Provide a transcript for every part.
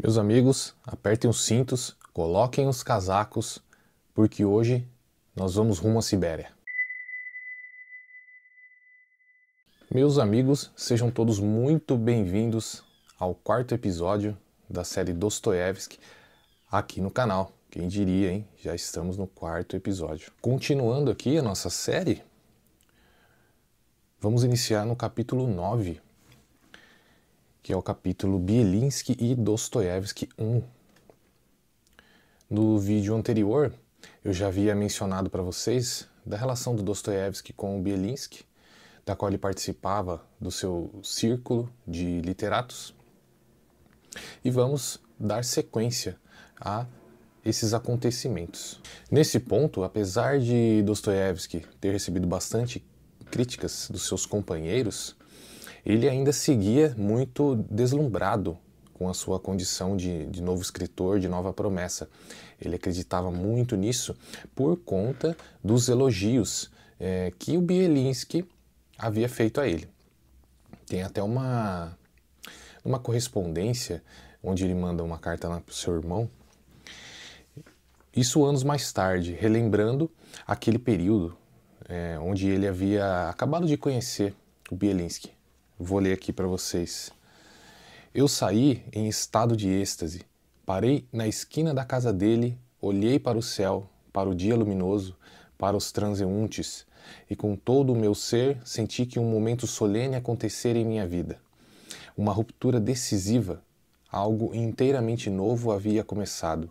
Meus amigos, apertem os cintos, coloquem os casacos, porque hoje nós vamos rumo à Sibéria. Meus amigos, sejam todos muito bem-vindos ao quarto episódio da série Dostoiévski aqui no canal. Quem diria, hein? Já estamos no quarto episódio. Continuando aqui a nossa série, vamos iniciar no capítulo 9, que é o capítulo Bielinski e Dostoiévski 1. No vídeo anterior, eu já havia mencionado para vocês da relação do Dostoiévski com o Bielinski, da qual ele participava do seu círculo de literatos. E vamos dar sequência a esses acontecimentos. Nesse ponto, apesar de Dostoiévski ter recebido bastante críticas dos seus companheiros, ele ainda seguia muito deslumbrado com a sua condição de novo escritor, de nova promessa. Ele acreditava muito nisso por conta dos elogios que o Bielinski havia feito a ele. Tem até uma correspondência onde ele manda uma carta para o seu irmão, isso anos mais tarde, relembrando aquele período onde ele havia acabado de conhecer o Bielinski. Vou ler aqui para vocês. Eu saí em estado de êxtase, parei na esquina da casa dele, olhei para o céu, para o dia luminoso, para os transeuntes, e com todo o meu ser senti que um momento solene acontecera em minha vida. Uma ruptura decisiva, algo inteiramente novo havia começado.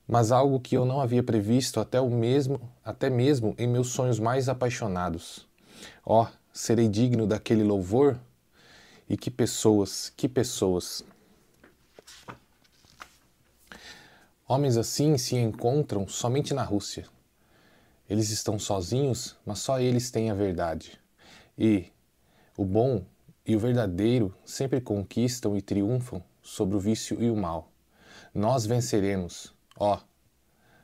Mas algo que eu não havia previsto até mesmo em meus sonhos mais apaixonados. Oh, serei digno daquele louvor? E que pessoas, que pessoas! Homens assim se encontram somente na Rússia. Eles estão sozinhos, mas só eles têm a verdade. E o bom e o verdadeiro sempre conquistam e triunfam sobre o vício e o mal. Nós venceremos. Ó,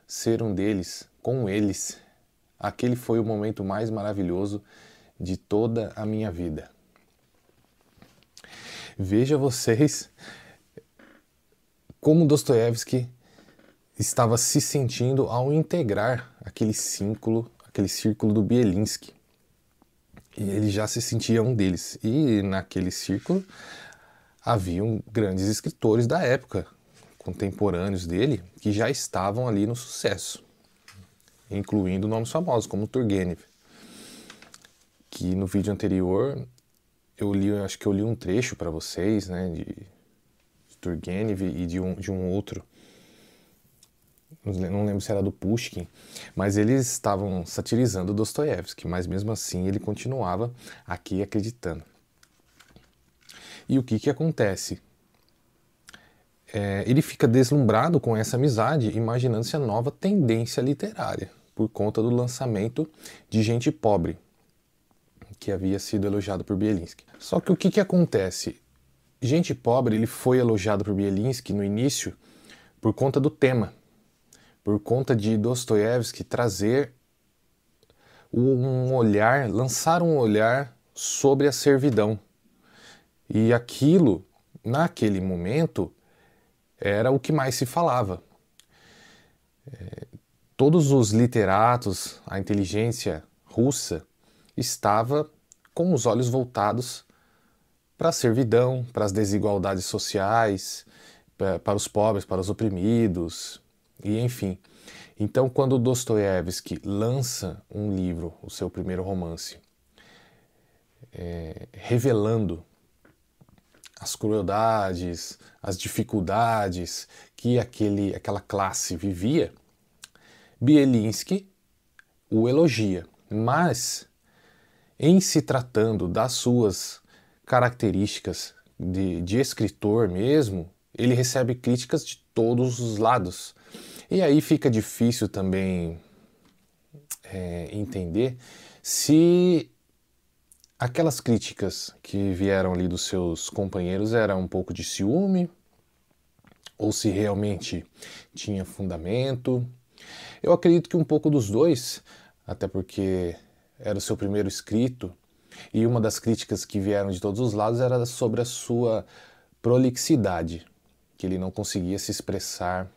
ser um deles, com eles. Aquele foi o momento mais maravilhoso de toda a minha vida. Veja vocês como Dostoiévski estava se sentindo ao integrar aquele círculo do Bielinski. E ele já se sentia um deles. E naquele círculo haviam grandes escritores da época, contemporâneos dele, que já estavam ali no sucesso, incluindo nomes famosos como Turgenev, que no vídeo anterior acho que eu li um trecho para vocês, né, de Turgenev e de um outro, não lembro se era do Pushkin, mas eles estavam satirizando Dostoiévski, mas mesmo assim ele continuava aqui acreditando. E o que acontece? Ele fica deslumbrado com essa amizade, imaginando-se a nova tendência literária, por conta do lançamento de Gente Pobre, que havia sido elogiado por Bielinski. Só que o que acontece? Gente Pobre ele foi elogiado por Bielinski no início por conta do tema, por conta de Dostoiévski trazer lançar um olhar sobre a servidão. E aquilo, naquele momento, era o que mais se falava. Todos os literatos, a inteligência russa, estava com os olhos voltados para a servidão, para as desigualdades sociais, para os pobres, para os oprimidos, e enfim. Então, quando Dostoiévski lança um livro, o seu primeiro romance, revelando as crueldades, as dificuldades que aquela classe vivia, Bielinski o elogia, mas em se tratando das suas características de escritor mesmo, ele recebe críticas de todos os lados. E aí fica difícil também entender se aquelas críticas que vieram ali dos seus companheiros eram um pouco de ciúme, ou se realmente tinha fundamento. Eu acredito que um pouco dos dois, até porque era o seu primeiro escrito, e uma das críticas que vieram de todos os lados era sobre a sua prolixidade, que ele não conseguia se expressar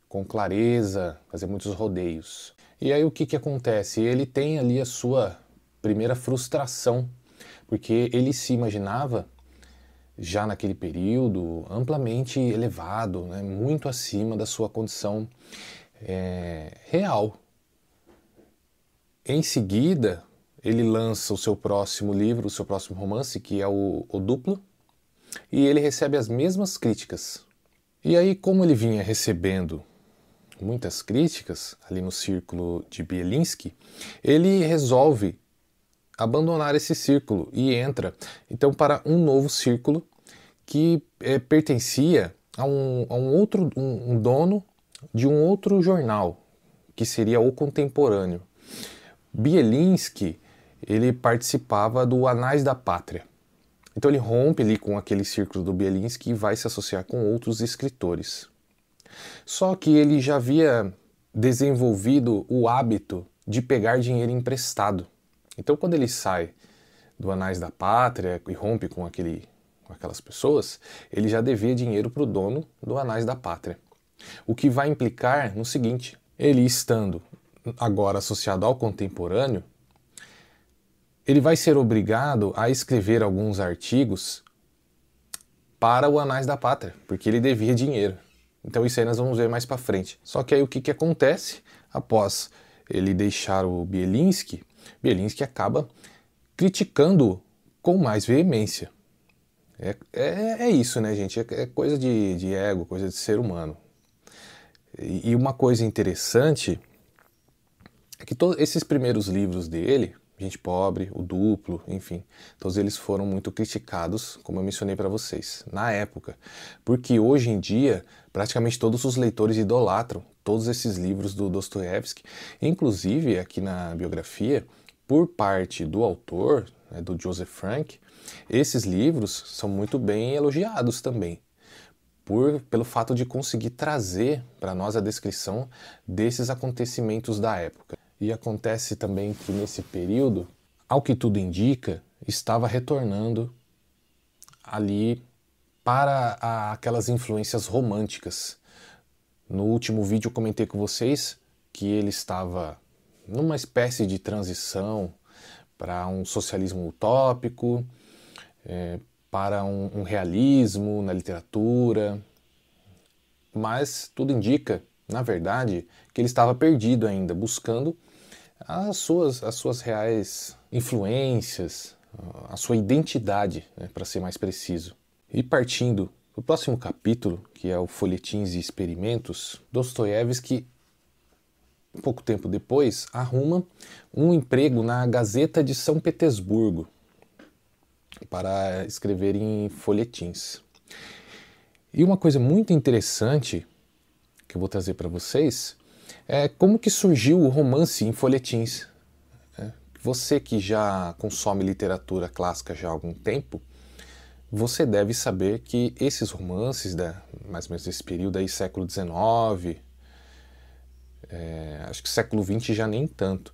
com clareza, fazer muitos rodeios. E aí o que acontece? Ele tem ali a sua primeira frustração, porque ele se imaginava, já naquele período, amplamente elevado, né, muito acima da sua condição real. Em seguida, ele lança o seu próximo livro, o seu próximo romance, que é o Duplo, e ele recebe as mesmas críticas. E aí, como ele vinha recebendo muitas críticas ali no círculo de Bielinski, ele resolve abandonar esse círculo e entra então para um novo círculo que pertencia a um dono de um outro jornal, que seria O Contemporâneo. Bielinski, ele participava do Anais da Pátria. Então ele rompe ali com aquele círculo do Bielinski e vai se associar com outros escritores. Só que ele já havia desenvolvido o hábito de pegar dinheiro emprestado. Então quando ele sai do Anais da Pátria e rompe com aquelas pessoas, ele já devia dinheiro para o dono do Anais da Pátria. O que vai implicar no seguinte: ele estando agora associado ao Contemporâneo, ele vai ser obrigado a escrever alguns artigos para o Anais da Pátria, porque ele devia dinheiro. Então isso aí nós vamos ver mais para frente. Só que aí o que acontece? Após ele deixar o Bielinski, Bielinski acaba criticando com mais veemência. É isso, né, gente? É coisa de ego, coisa de ser humano. E uma coisa interessante é que todos esses primeiros livros dele, Gente Pobre, O Duplo, enfim, todos eles foram muito criticados, como eu mencionei para vocês, na época. Porque hoje em dia, praticamente todos os leitores idolatram todos esses livros do Dostoiévski. Inclusive, aqui na biografia, por parte do autor, né, do Joseph Frank, esses livros são muito bem elogiados também, pelo fato de conseguir trazer para nós a descrição desses acontecimentos da época. E acontece também que nesse período, ao que tudo indica, estava retornando ali para aquelas influências românticas. No último vídeo eu comentei com vocês que ele estava numa espécie de transição para um socialismo utópico, para um realismo na literatura, mas tudo indica, na verdade, que ele estava perdido ainda, buscando as suas reais influências, a sua identidade, né, para ser mais preciso. E partindo do próximo capítulo, que é o Folhetins e Experimentos, Dostoiévski, pouco tempo depois, arruma um emprego na Gazeta de São Petersburgo para escrever em folhetins. E uma coisa muito interessante que eu vou trazer para vocês é como que surgiu o romance em folhetins. Você que já consome literatura clássica já há algum tempo, você deve saber que esses romances, mais ou menos desse período aí, século XIX, acho que século XX já nem tanto,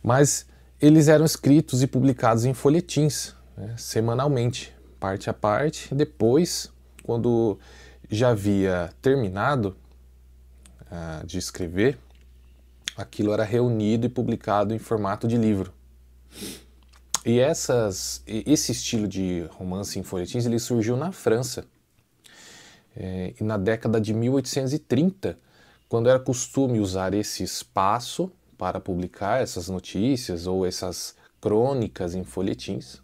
mas eles eram escritos e publicados em folhetins, né, semanalmente, parte a parte. Depois, quando já havia terminado de escrever, aquilo era reunido e publicado em formato de livro. E esse estilo de romance em folhetins ele surgiu na França, e na década de 1830, quando era costume usar esse espaço para publicar essas notícias ou essas crônicas em folhetins.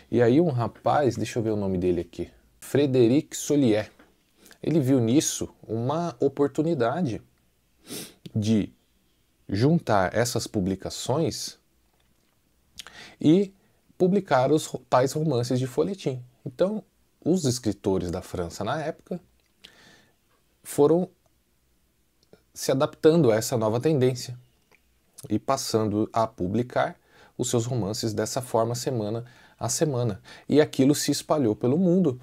E aí um rapaz, deixa eu ver o nome dele aqui, Frédéric Solier, ele viu nisso uma oportunidade de juntar essas publicações e publicar os tais romances de folhetim. Então, os escritores da França na época foram se adaptando a essa nova tendência e passando a publicar os seus romances dessa forma, semana a semana. E aquilo se espalhou pelo mundo.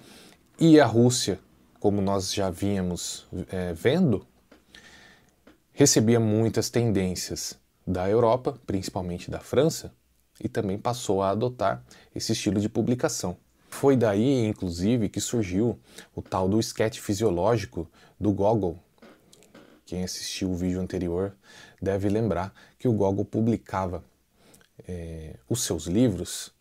E a Rússia, como nós já vínhamos vendo, recebia muitas tendências da Europa, principalmente da França, e também passou a adotar esse estilo de publicação. Foi daí, inclusive, que surgiu o tal do esquete fisiológico do Gogol. Quem assistiu o vídeo anterior deve lembrar que o Gogol publicava os seus livros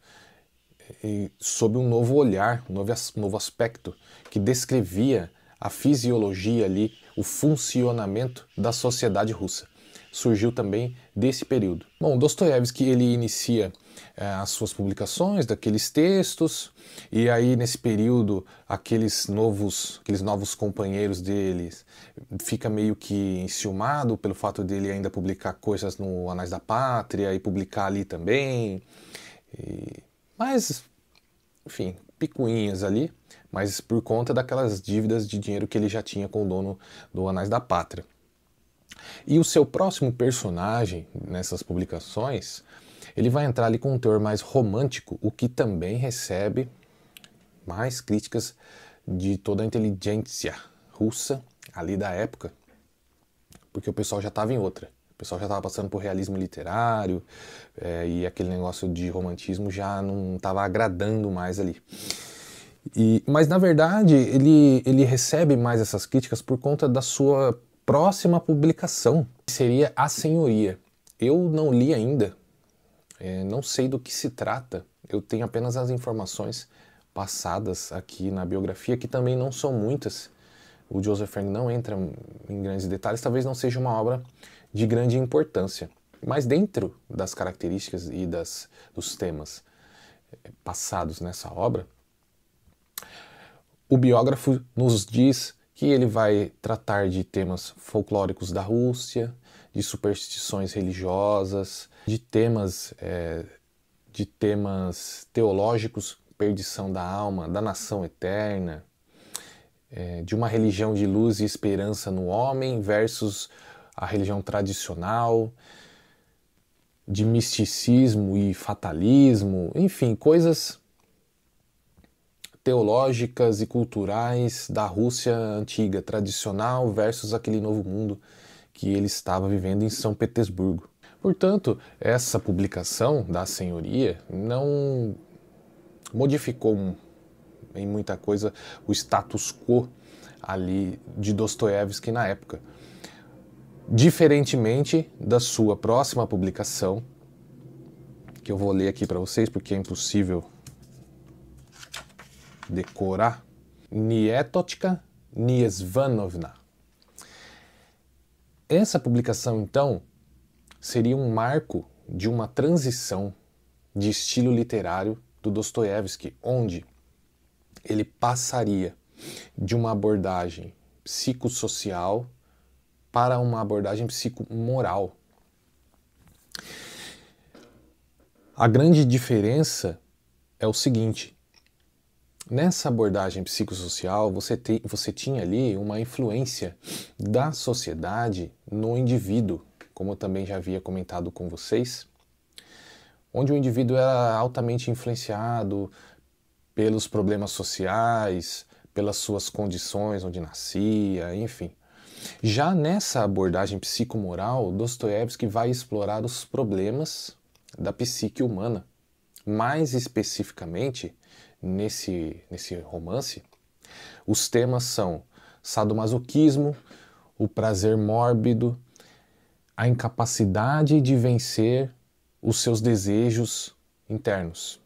sob um novo olhar, um novo aspecto, que descrevia a fisiologia ali, o funcionamento da sociedade russa. Surgiu também desse período. Bom, Dostoiévski, ele inicia as suas publicações daqueles textos, e aí nesse período aqueles novos companheiros deles fica meio que enciumado pelo fato dele ainda publicar coisas no Anais da Pátria e publicar ali também. Mas, enfim, picuinhas ali, mas por conta daquelas dívidas de dinheiro que ele já tinha com o dono do Anais da Pátria. E o seu próximo personagem nessas publicações, ele vai entrar ali com um teor mais romântico, o que também recebe mais críticas de toda a inteligência russa ali da época, porque o pessoal já estava em outra. O pessoal já estava passando por realismo literário, e aquele negócio de romantismo já não estava agradando mais ali. Mas na verdade ele recebe mais essas críticas por conta da sua próxima publicação, que seria A Senhoria. Eu não li ainda, não sei do que se trata, eu tenho apenas as informações passadas aqui na biografia, que também não são muitas. O Joseph Frank não entra em grandes detalhes, talvez não seja uma obra de grande importância. Mas dentro das características e dos temas passados nessa obra, o biógrafo nos diz que ele vai tratar de temas folclóricos da Rússia, de superstições religiosas, de temas teológicos, perdição da alma, da nação eterna, de uma religião de luz e esperança no homem versus a religião tradicional, de misticismo e fatalismo, enfim, coisas teológicas e culturais da Rússia antiga, tradicional, versus aquele novo mundo que ele estava vivendo em São Petersburgo. Portanto, essa publicação da Senhoria não modificou em muita coisa o status quo ali de Dostoiévski na época. Diferentemente da sua próxima publicação, que eu vou ler aqui para vocês porque é impossível decorar, Nietochka Niesvanovna. Essa publicação, então, seria um marco de uma transição de estilo literário do Dostoiévski, onde ele passaria de uma abordagem psicossocial para uma abordagem psicomoral. A grande diferença é o seguinte: nessa abordagem psicossocial você tinha ali uma influência da sociedade no indivíduo, como eu também já havia comentado com vocês, onde o indivíduo era altamente influenciado pelos problemas sociais, pelas suas condições onde nascia, enfim. Já nessa abordagem psicomoral, Dostoiévski vai explorar os problemas da psique humana. Mais especificamente, nesse romance, os temas são sadomasoquismo, o prazer mórbido, a incapacidade de vencer os seus desejos internos.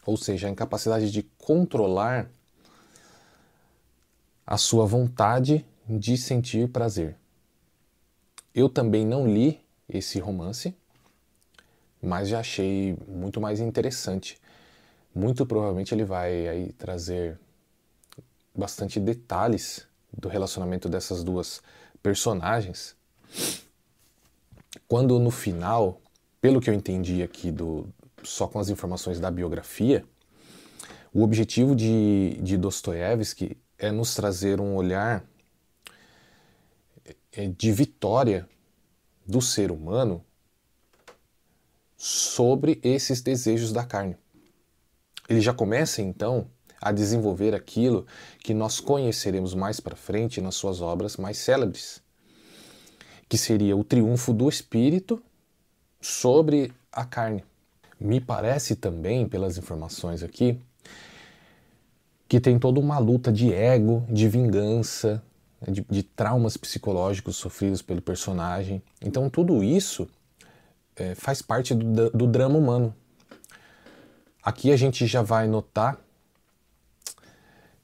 Ou seja, a incapacidade de controlar a sua vontade de sentir prazer. Eu também não li esse romance, mas já achei muito mais interessante. Muito provavelmente ele vai aí trazer bastante detalhes do relacionamento dessas duas personagens, quando no final, pelo que eu entendi aqui só com as informações da biografia, o objetivo de Dostoiévski é nos trazer um olhar de vitória do ser humano sobre esses desejos da carne. Ele já começa, então, a desenvolver aquilo que nós conheceremos mais para frente nas suas obras mais célebres, que seria o triunfo do espírito sobre a carne. Me parece também, pelas informações aqui, que tem toda uma luta de ego, de vingança, de traumas psicológicos sofridos pelo personagem. Então tudo isso faz parte do drama humano. Aqui a gente já vai notar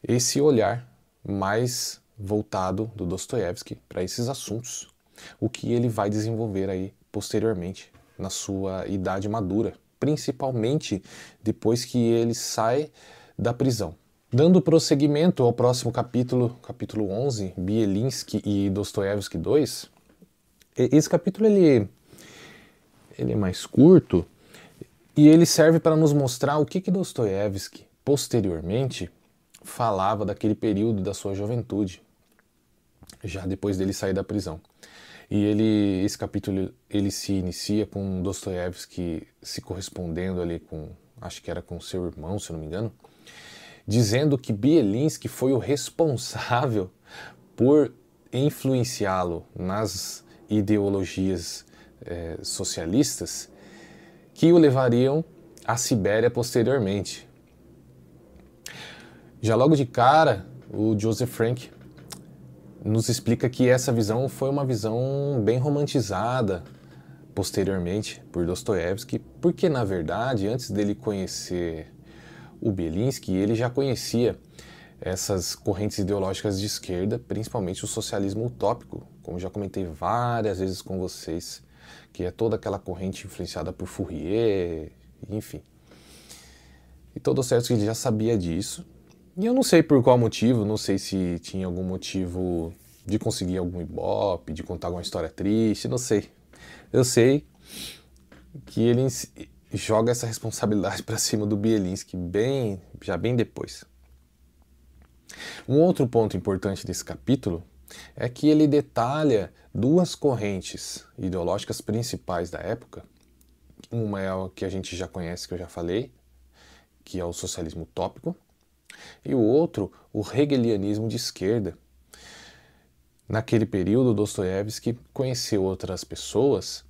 esse olhar mais voltado do Dostoiévski para esses assuntos, o que ele vai desenvolver aí posteriormente na sua idade madura, principalmente depois que ele sai da prisão. Dando prosseguimento ao próximo capítulo, capítulo 11, Bielinski e Dostoiévski 2, esse capítulo ele é mais curto e ele serve para nos mostrar o que Dostoiévski, posteriormente, falava daquele período da sua juventude, já depois dele sair da prisão. E esse capítulo ele se inicia com Dostoiévski se correspondendo ali com, acho que era com seu irmão, se eu não me engano, dizendo que Bielinski foi o responsável por influenciá-lo nas ideologias socialistas que o levariam à Sibéria posteriormente. Já logo de cara, o Joseph Frank nos explica que essa visão foi uma visão bem romantizada posteriormente por Dostoiévski, porque na verdade, antes dele conhecer o Bielinski, ele já conhecia essas correntes ideológicas de esquerda, principalmente o socialismo utópico, como já comentei várias vezes com vocês, que é toda aquela corrente influenciada por Fourier, enfim. E todo Dostoiévski ele já sabia disso, e eu não sei por qual motivo, não sei se tinha algum motivo de conseguir algum ibope, de contar alguma história triste, não sei. Eu sei que ele joga essa responsabilidade para cima do Bielinski já bem depois. Um outro ponto importante desse capítulo é que ele detalha duas correntes ideológicas principais da época. Uma é a que a gente já conhece, que eu já falei, que é o socialismo utópico, e o outro, o hegelianismo de esquerda. Naquele período, Dostoiévski conheceu outras pessoas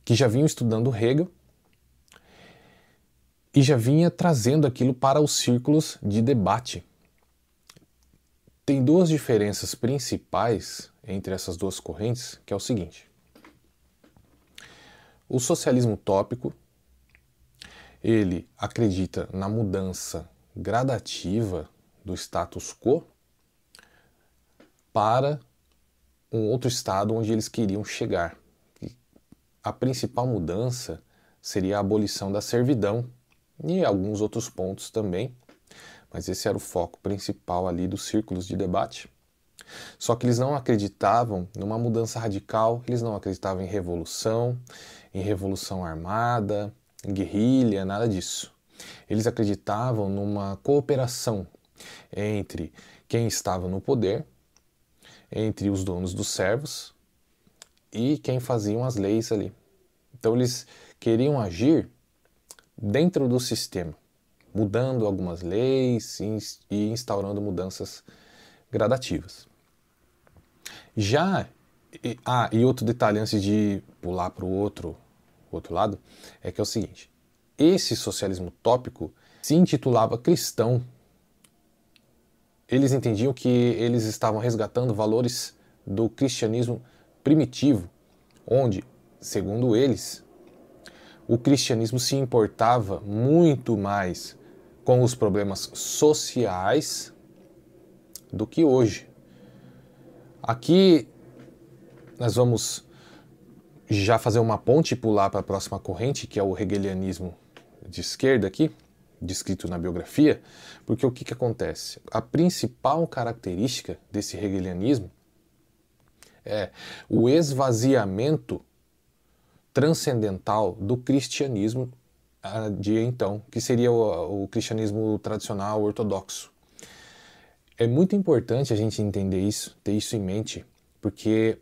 que já vinham estudando Hegel e já vinha trazendo aquilo para os círculos de debate. Tem duas diferenças principais entre essas duas correntes, que é o seguinte. O socialismo utópico, ele acredita na mudança gradativa do status quo para um outro estado onde eles queriam chegar. A principal mudança seria a abolição da servidão e alguns outros pontos também, mas esse era o foco principal ali dos círculos de debate. Só que eles não acreditavam numa mudança radical, eles não acreditavam em revolução armada, em guerrilha, nada disso. Eles acreditavam numa cooperação entre quem estava no poder, entre os donos dos servos e quem faziam as leis ali. Então eles queriam agir dentro do sistema, mudando algumas leis e instaurando mudanças gradativas. E outro detalhe antes de pular para o outro lado, é que é o seguinte, esse socialismo utópico se intitulava cristão. Eles entendiam que eles estavam resgatando valores do cristianismo primitivo, onde, segundo eles, o cristianismo se importava muito mais com os problemas sociais do que hoje. Aqui nós vamos já fazer uma ponte e pular para a próxima corrente, que é o hegelianismo de esquerda aqui, descrito na biografia, porque o que acontece? A principal característica desse hegelianismo é o esvaziamento transcendental do cristianismo de então, que seria o cristianismo tradicional ortodoxo. É muito importante a gente entender isso, ter isso em mente, porque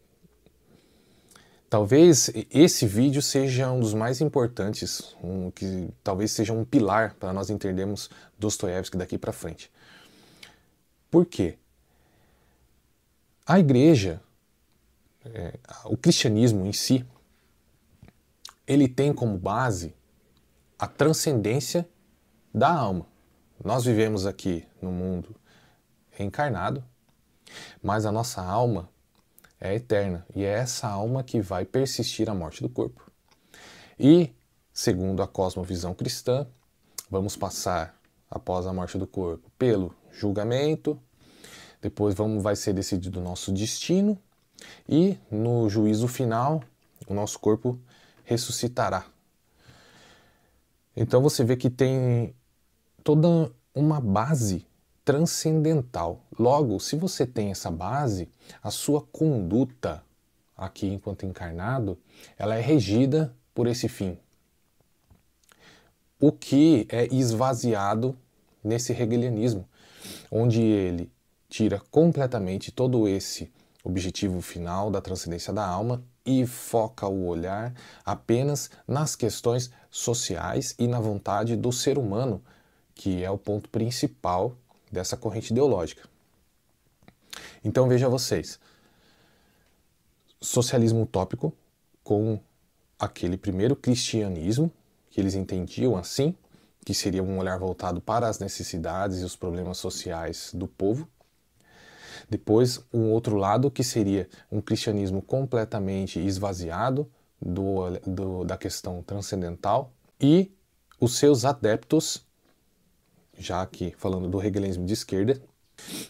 talvez esse vídeo seja um dos mais importantes, que talvez seja um pilar para nós entendermos Dostoiévski daqui para frente. Por quê? A igreja, o cristianismo em si, ele tem como base a transcendência da alma. Nós vivemos aqui no mundo reencarnado, mas a nossa alma é eterna e é essa alma que vai persistir a morte do corpo. E, segundo a cosmovisão cristã, vamos passar, após a morte do corpo, pelo julgamento, depois vai ser decidido o nosso destino e, no juízo final, o nosso corpo ressuscitará. Então você vê que tem toda uma base transcendental. Logo, se você tem essa base, a sua conduta aqui enquanto encarnado, ela é regida por esse fim. O que é esvaziado nesse hegelianismo, onde ele tira completamente todo esse objetivo final da transcendência da alma e foca o olhar apenas nas questões sociais e na vontade do ser humano, que é o ponto principal dessa corrente ideológica. Então veja vocês, socialismo utópico com aquele primeiro cristianismo, que eles entendiam assim, que seria um olhar voltado para as necessidades e os problemas sociais do povo. Depois, um outro lado, que seria um cristianismo completamente esvaziado da questão transcendental, e os seus adeptos, já que falando do hegelianismo de esquerda,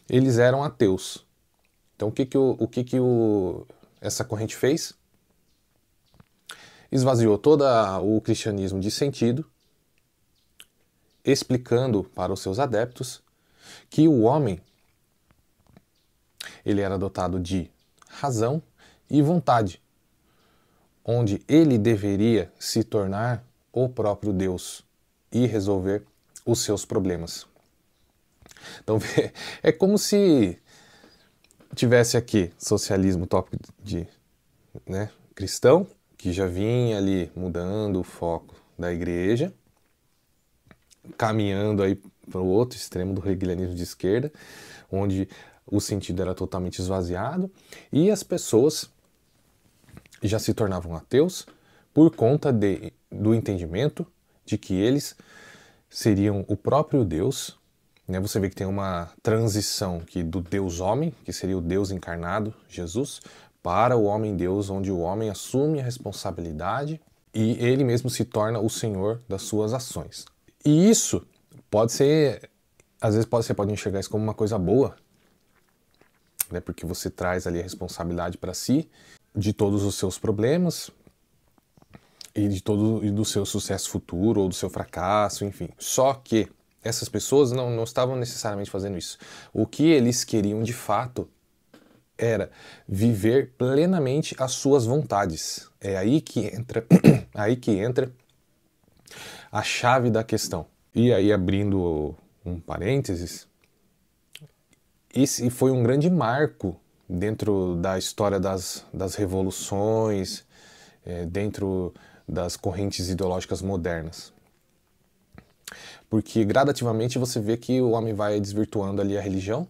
eles eram ateus. Então essa corrente fez? Esvaziou todo o cristianismo de sentido, explicando para os seus adeptos que o homem ele era dotado de razão e vontade, onde ele deveria se tornar o próprio Deus e resolver os seus problemas. Então é como se tivesse aqui socialismo utópico cristão, que já vinha ali mudando o foco da igreja, caminhando aí para o outro extremo do hegelianismo de esquerda, onde o sentido era totalmente esvaziado e as pessoas já se tornavam ateus por conta do entendimento de que eles seriam o próprio Deus. Você vê que tem uma transição do Deus-homem, que seria o Deus encarnado, Jesus, para o homem-Deus, onde o homem assume a responsabilidade e ele mesmo se torna o senhor das suas ações. E isso pode ser, às vezes você pode enxergar isso como uma coisa boa, porque você traz ali a responsabilidade para si de todos os seus problemas e do seu sucesso futuro ou do seu fracasso, enfim. Só que essas pessoas não estavam necessariamente fazendo isso. O que eles queriam de fato era viver plenamente as suas vontades. É aí que entra, a chave da questão. E aí, abrindo um parênteses, esse foi um grande marco dentro da história das revoluções, dentro das correntes ideológicas modernas. Porque gradativamente você vê que o homem vai desvirtuando ali a religião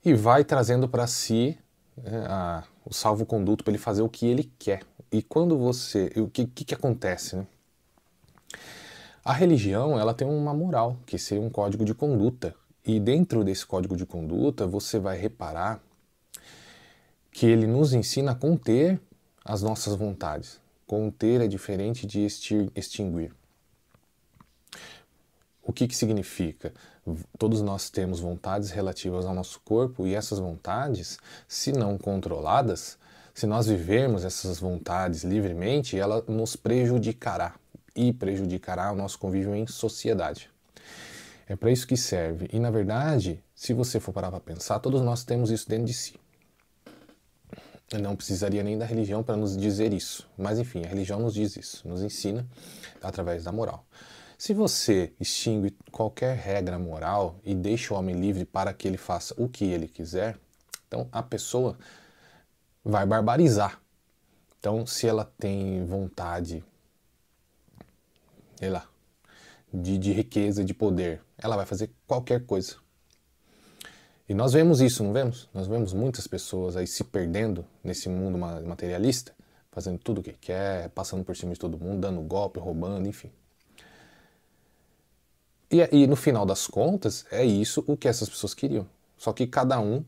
e vai trazendo para si o salvo-conduto para ele fazer o que ele quer. E quando o que acontece, né? A religião, ela tem uma moral, que seria um código de conduta. E dentro desse código de conduta, você vai reparar que ele nos ensina a conter as nossas vontades. Conter é diferente de extinguir. O que significa? Todos nós temos vontades relativas ao nosso corpo e essas vontades, se não controladas, se nós vivermos essas vontades livremente, ela nos prejudicará e prejudicará o nosso convívio em sociedade. É para isso que serve. E, na verdade, se você for parar para pensar, todos nós temos isso dentro de si. Eu não precisaria nem da religião para nos dizer isso. Mas, enfim, a religião nos diz isso, nos ensina através da moral. Se você extingue qualquer regra moral e deixa o homem livre para que ele faça o que ele quiser, então a pessoa vai barbarizar. Então, se ela tem vontade, sei lá, de riqueza, de poder, ela vai fazer qualquer coisa. E nós vemos isso, não vemos? Nós vemos muitas pessoas aí se perdendo nesse mundo materialista, fazendo tudo o que quer, passando por cima de todo mundo, dando golpe, roubando, enfim. E no final das contas, é isso o que essas pessoas queriam. Só que cada um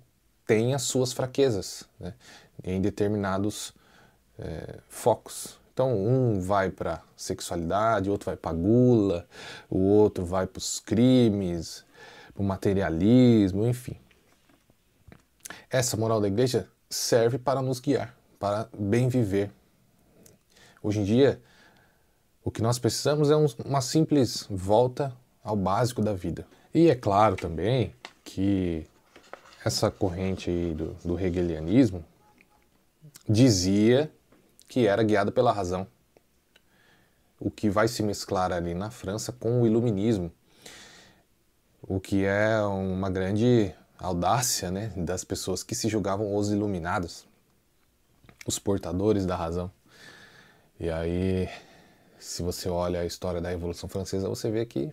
tem as suas fraquezas, né, em determinados focos. Então um vai para sexualidade, outro vai para gula, o outro vai para os crimes, para o materialismo, enfim. Essa moral da igreja serve para nos guiar, para bem viver. Hoje em dia, o que nós precisamos é uma simples volta ao básico da vida. E é claro também que essa corrente aí do hegelianismo dizia que era guiada pela razão, o que vai se mesclar ali na França com o iluminismo, o que é uma grande audácia, né, das pessoas que se julgavam os iluminados, os portadores da razão. E aí, se você olha a história da Revolução Francesa, você vê que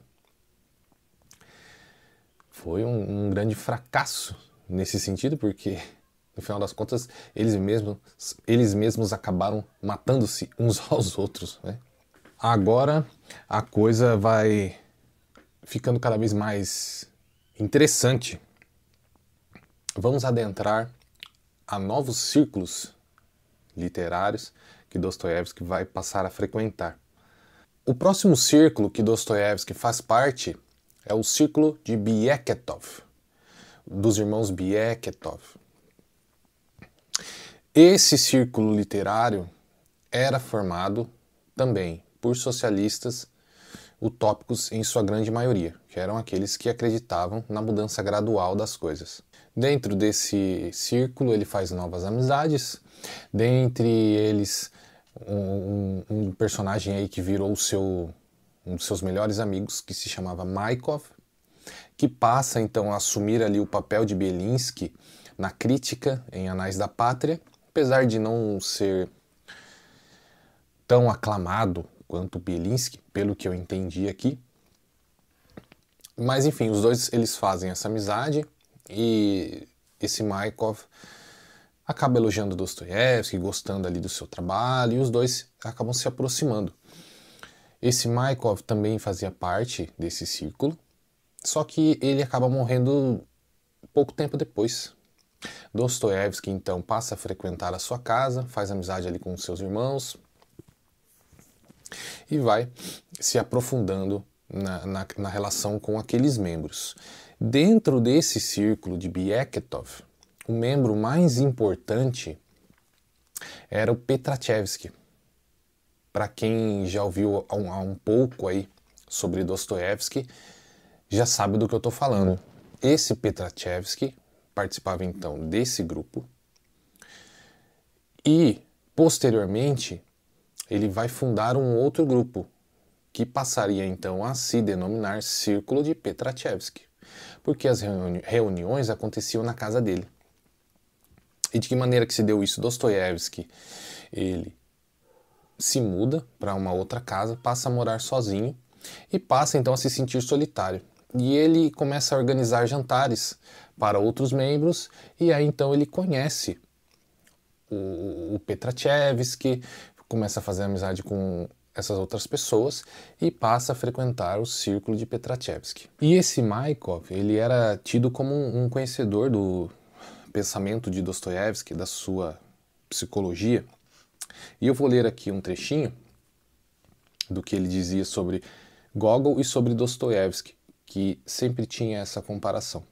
foi um grande fracasso nesse sentido, porque no final das contas eles mesmos acabaram matando-se uns aos outros, né? Agora a coisa vai ficando cada vez mais interessante. Vamos adentrar a novos círculos literários que Dostoiévski vai passar a frequentar. O próximo círculo que Dostoiévski faz parte é o círculo de Bieketov, dos irmãos Bieketov. Esse círculo literário era formado também por socialistas utópicos em sua grande maioria, que eram aqueles que acreditavam na mudança gradual das coisas. Dentro desse círculo ele faz novas amizades, dentre eles um personagem aí que virou um dos seus melhores amigos, que se chamava Maikov, que passa então a assumir ali o papel de Bielinski na crítica em Anais da Pátria, apesar de não ser tão aclamado quanto Bielinski, pelo que eu entendi aqui. Mas enfim, os dois eles fazem essa amizade e esse Maikov acaba elogiando Dostoiévski, gostando ali do seu trabalho, e os dois acabam se aproximando. Esse Maikov também fazia parte desse círculo, só que ele acaba morrendo pouco tempo depois. Dostoiévski então passa a frequentar a sua casa, faz amizade ali com os seus irmãos e vai se aprofundando na relação com aqueles membros. Dentro desse círculo de Bieketov, o membro mais importante era o Petrachevsky. Para quem já ouviu há um pouco aí sobre Dostoiévski, já sabe do que eu estou falando. Esse Petrachevsky participava então desse grupo e, posteriormente, ele vai fundar um outro grupo que passaria então a se denominar Círculo de Petrachevsky, porque as reuniões aconteciam na casa dele. E de que maneira que se deu isso? Dostoiévski, ele se muda para uma outra casa, passa a morar sozinho e passa então a se sentir solitário. E ele começa a organizar jantares para outros membros e aí então ele conhece o Petrachevsky, começa a fazer amizade com essas outras pessoas e passa a frequentar o círculo de Petrachevsky. E esse Maikov, ele era tido como um conhecedor do pensamento de Dostoiévski, da sua psicologia. E eu vou ler aqui um trechinho do que ele dizia sobre Gogol e sobre Dostoiévski, que sempre tinha essa comparação.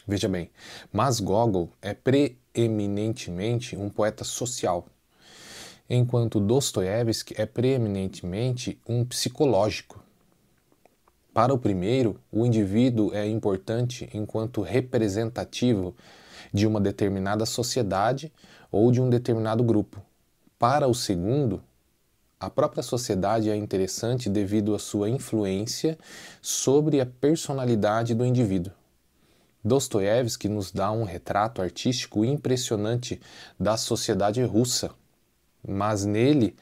Veja bem, mas Gogol é preeminentemente um poeta social, enquanto Dostoiévski é preeminentemente um psicológico. Para o primeiro, o indivíduo é importante enquanto representativo de uma determinada sociedade ou de um determinado grupo. Para o segundo, a própria sociedade é interessante devido à sua influência sobre a personalidade do indivíduo. Dostoiévski nos dá um retrato artístico impressionante da sociedade russa, mas nele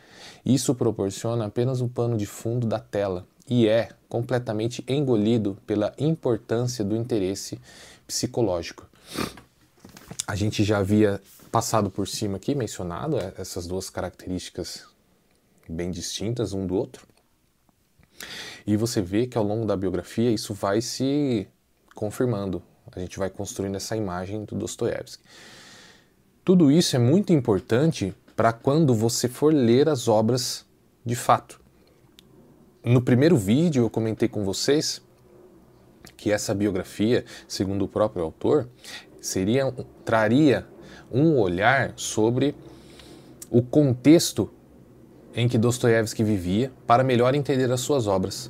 isso proporciona apenas o pano de fundo da tela e é completamente engolido pela importância do interesse psicológico. A gente já havia passado por cima aqui, mencionado essas duas características bem distintas um do outro. E você vê que ao longo da biografia isso vai se confirmando. A gente vai construindo essa imagem do Dostoiévski. Tudo isso é muito importante para quando você for ler as obras de fato. No primeiro vídeo eu comentei com vocês que essa biografia, segundo o próprio autor, traria um olhar sobre o contexto em que Dostoiévski vivia para melhor entender as suas obras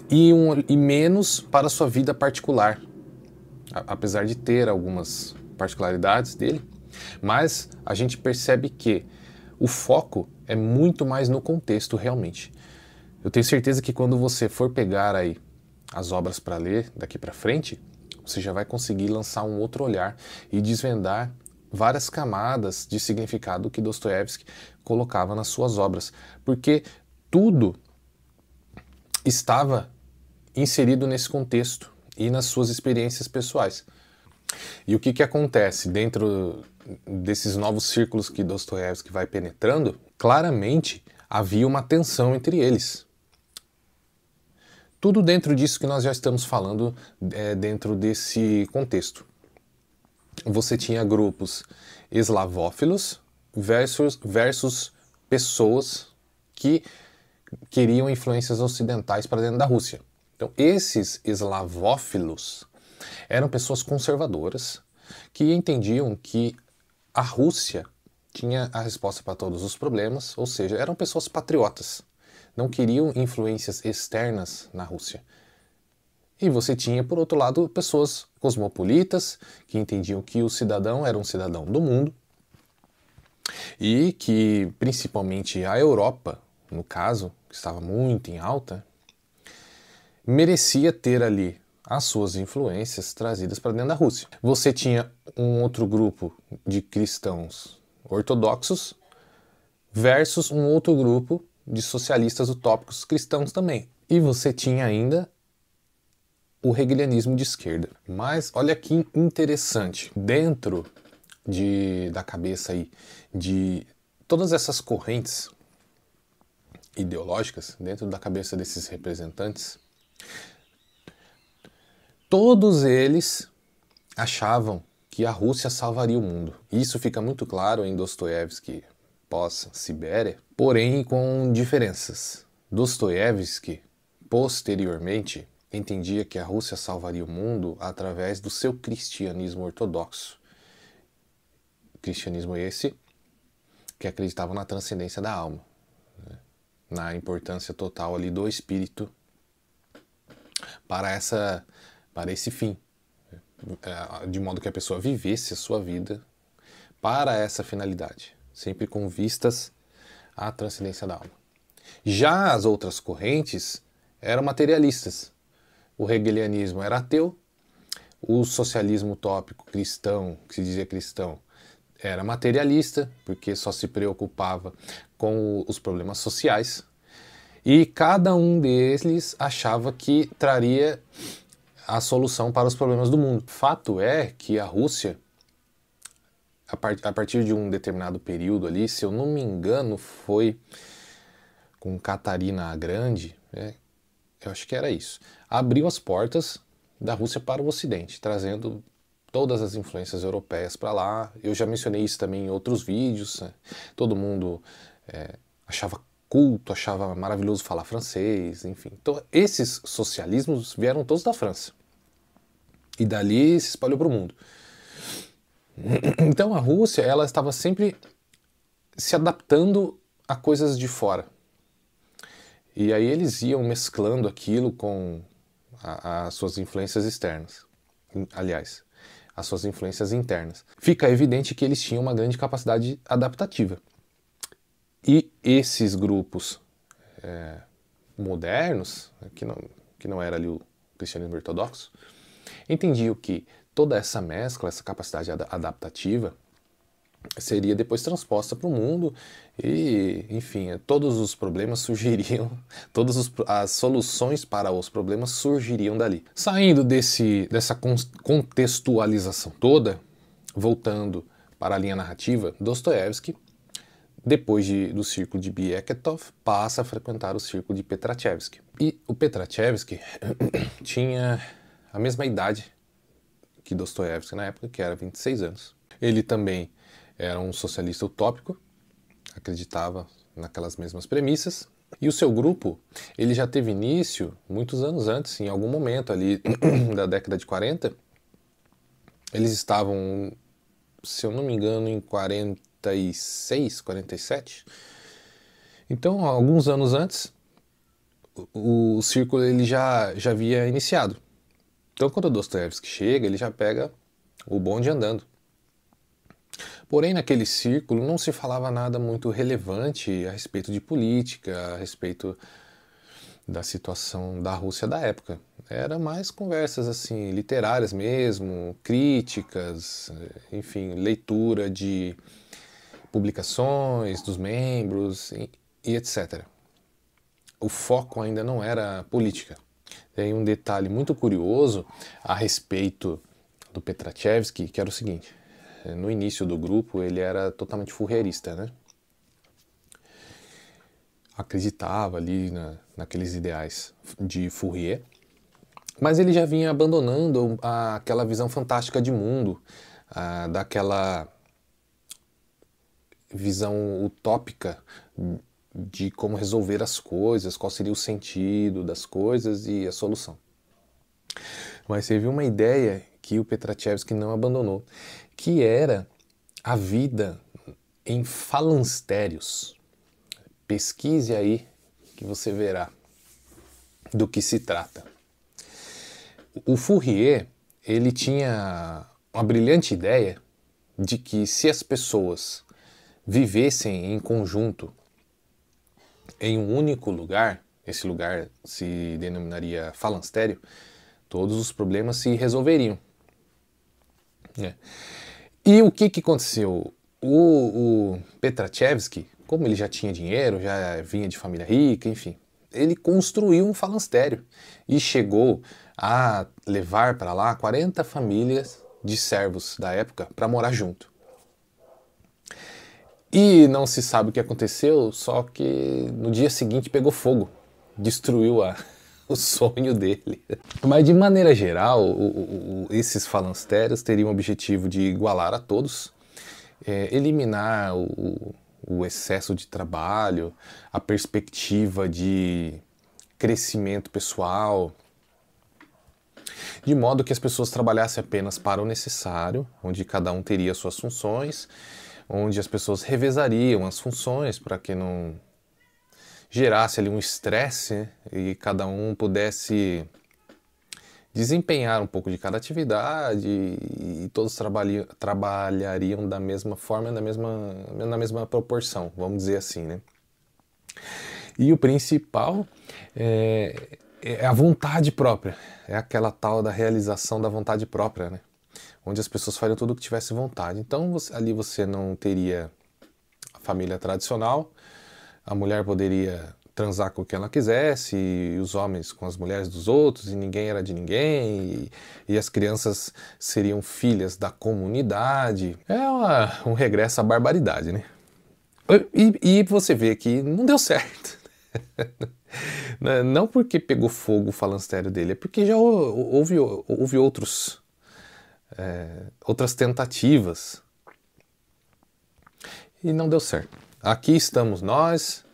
e menos para a sua vida particular, apesar de ter algumas particularidades dele, mas a gente percebe que o foco é muito mais no contexto realmente. Eu tenho certeza que quando você for pegar aí as obras para ler daqui para frente, você já vai conseguir lançar um outro olhar e desvendar várias camadas de significado que Dostoiévski colocava nas suas obras, porque tudo estava inserido nesse contexto e nas suas experiências pessoais. E o que acontece dentro desses novos círculos que Dostoiévski vai penetrando? Claramente havia uma tensão entre eles. Tudo dentro disso que nós já estamos falando, dentro desse contexto. Você tinha grupos eslavófilos versus pessoas que queriam influências ocidentais para dentro da Rússia. Então, esses eslavófilos eram pessoas conservadoras que entendiam que a Rússia tinha a resposta para todos os problemas, ou seja, eram pessoas patriotas, não queriam influências externas na Rússia. E você tinha, por outro lado, pessoas cosmopolitas que entendiam que o cidadão era um cidadão do mundo e que, principalmente a Europa, no caso, que estava muito em alta, merecia ter ali as suas influências trazidas para dentro da Rússia. Você tinha um outro grupo de cristãos ortodoxos versus um outro grupo de socialistas utópicos cristãos também. E você tinha ainda o hegelianismo de esquerda. Mas olha que interessante, dentro da cabeça aí de todas essas correntes ideológicas, dentro da cabeça desses representantes, todos eles achavam que a Rússia salvaria o mundo. Isso fica muito claro em Dostoiévski pós-Sibéria, porém com diferenças. Dostoiévski, posteriormente, entendia que a Rússia salvaria o mundo através do seu cristianismo ortodoxo. Cristianismo esse que acreditava na transcendência da alma, né? Na importância total ali do espírito para esse fim, de modo que a pessoa vivesse a sua vida para essa finalidade, sempre com vistas à transcendência da alma. Já as outras correntes eram materialistas. O hegelianismo era ateu, o socialismo utópico cristão, que se dizia cristão, era materialista, porque só se preocupava com os problemas sociais, e cada um deles achava que traria a solução para os problemas do mundo. Fato é que a Rússia, a partir de um determinado período ali, se eu não me engano, foi com Catarina a Grande, eu acho que era isso, abriu as portas da Rússia para o Ocidente, trazendo todas as influências europeias para lá. Eu já mencionei isso também em outros vídeos, né? Todo mundo achava culto, achava maravilhoso falar francês, enfim. Então, esses socialismos vieram todos da França. E dali se espalhou para o mundo. Então a Rússia, ela estava sempre se adaptando a coisas de fora. E aí eles iam mesclando aquilo com as suas influências externas. Aliás, as suas influências internas. Fica evidente que eles tinham uma grande capacidade adaptativa. E esses grupos modernos, que não era ali o cristianismo ortodoxo, entendiam que toda essa mescla, essa capacidade adaptativa, seria depois transposta para o mundo e, enfim, todos os problemas surgiriam, as soluções para os problemas surgiriam dali. Saindo dessa contextualização toda, voltando para a linha narrativa, Dostoiévski depois do círculo de Beketoff, passa a frequentar o círculo de Petrachevsky. E o Petrachevsky tinha a mesma idade que Dostoiévski na época, que era 26 anos. Ele também era um socialista utópico, acreditava naquelas mesmas premissas. E o seu grupo, ele já teve início muitos anos antes, em algum momento ali da década de 40. Eles estavam, se eu não me engano, em 46, 47. Então, alguns anos antes, o círculo ele já havia iniciado. Então, quando o Dostoiévski chega, ele já pega o bonde andando. Porém, naquele círculo não se falava nada muito relevante a respeito de política, a respeito da situação da Rússia da época. Era mais conversas assim, literárias mesmo, críticas, enfim, leitura de publicações dos membros e etc. O foco ainda não era política. Tem um detalhe muito curioso a respeito do Petrachevsky, que era o seguinte: no início do grupo ele era totalmente fourierista, né? Acreditava ali naqueles ideais de Fourier, mas ele já vinha abandonando aquela visão fantástica de mundo, daquela visão utópica de como resolver as coisas, qual seria o sentido das coisas e a solução. Mas teve uma ideia que o Petrachevsky não abandonou, que era a vida em falansterios. Pesquise aí que você verá do que se trata. O Fourier, ele tinha uma brilhante ideia de que se as pessoas vivessem em conjunto em um único lugar, esse lugar se denominaria falanstério, todos os problemas se resolveriam. E o que aconteceu? O Petrachevsky, como ele já tinha dinheiro, já vinha de família rica, enfim, ele construiu um falanstério e chegou a levar para lá 40 famílias de servos da época para morar junto. E não se sabe o que aconteceu, só que no dia seguinte pegou fogo, destruiu o sonho dele. Mas de maneira geral, esses falansterios teriam o objetivo de igualar a todos, eliminar o excesso de trabalho, a perspectiva de crescimento pessoal, de modo que as pessoas trabalhassem apenas para o necessário, onde cada um teria suas funções, onde as pessoas revezariam as funções para que não gerasse ali um estresse, né, e cada um pudesse desempenhar um pouco de cada atividade e todos trabalhariam da mesma forma, na mesma proporção, vamos dizer assim, né? E o principal é a vontade própria, é aquela tal da realização da vontade própria, né? Onde as pessoas fariam tudo o que tivesse vontade. Então ali você não teria a família tradicional, a mulher poderia transar com quem ela quisesse, e os homens com as mulheres dos outros, e ninguém era de ninguém, e as crianças seriam filhas da comunidade. É um regresso à barbaridade, né? E você vê que não deu certo. Não porque pegou fogo o falanstério dele, é porque já houve outras tentativas e não deu certo. Aqui estamos nós,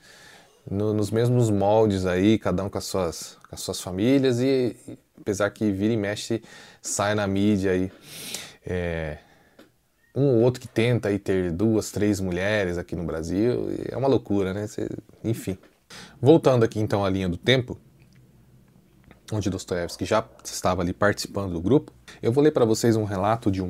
nos mesmos moldes aí, cada um com as suas famílias, e apesar que vira e mexe sai na mídia aí um ou outro que tenta aí ter 2, 3 mulheres aqui no Brasil, é uma loucura, né? Enfim. Voltando aqui então à linha do tempo, onde Dostoiévski já estava ali participando do grupo, eu vou ler para vocês um relato de um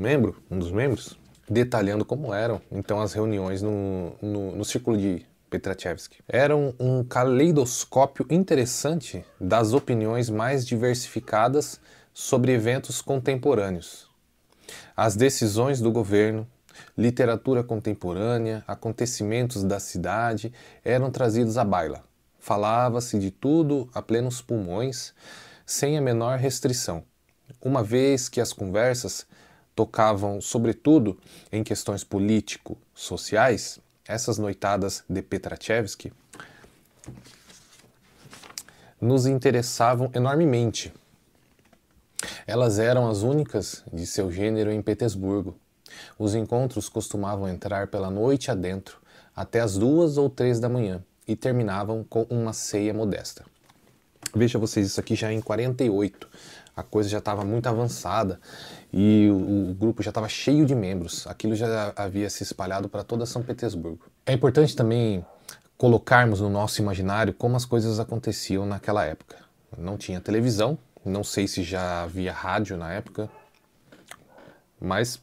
dos membros, detalhando como eram então as reuniões no círculo de Petrachevsky. Era um caleidoscópio interessante das opiniões mais diversificadas sobre eventos contemporâneos. As decisões do governo, literatura contemporânea, acontecimentos da cidade eram trazidos à baila. Falava-se de tudo a plenos pulmões, sem a menor restrição, uma vez que as conversas tocavam sobretudo em questões político-sociais, essas noitadas de Petrachevsky nos interessavam enormemente. Elas eram as únicas de seu gênero em Petersburgo. Os encontros costumavam entrar pela noite adentro, até as 2 ou 3 da manhã, e terminavam com uma ceia modesta. Veja vocês, isso aqui já é em 48. A coisa já estava muito avançada e o grupo já estava cheio de membros. Aquilo já havia se espalhado para toda São Petersburgo. É importante também colocarmos no nosso imaginário como as coisas aconteciam naquela época. Não tinha televisão, não sei se já havia rádio na época, mas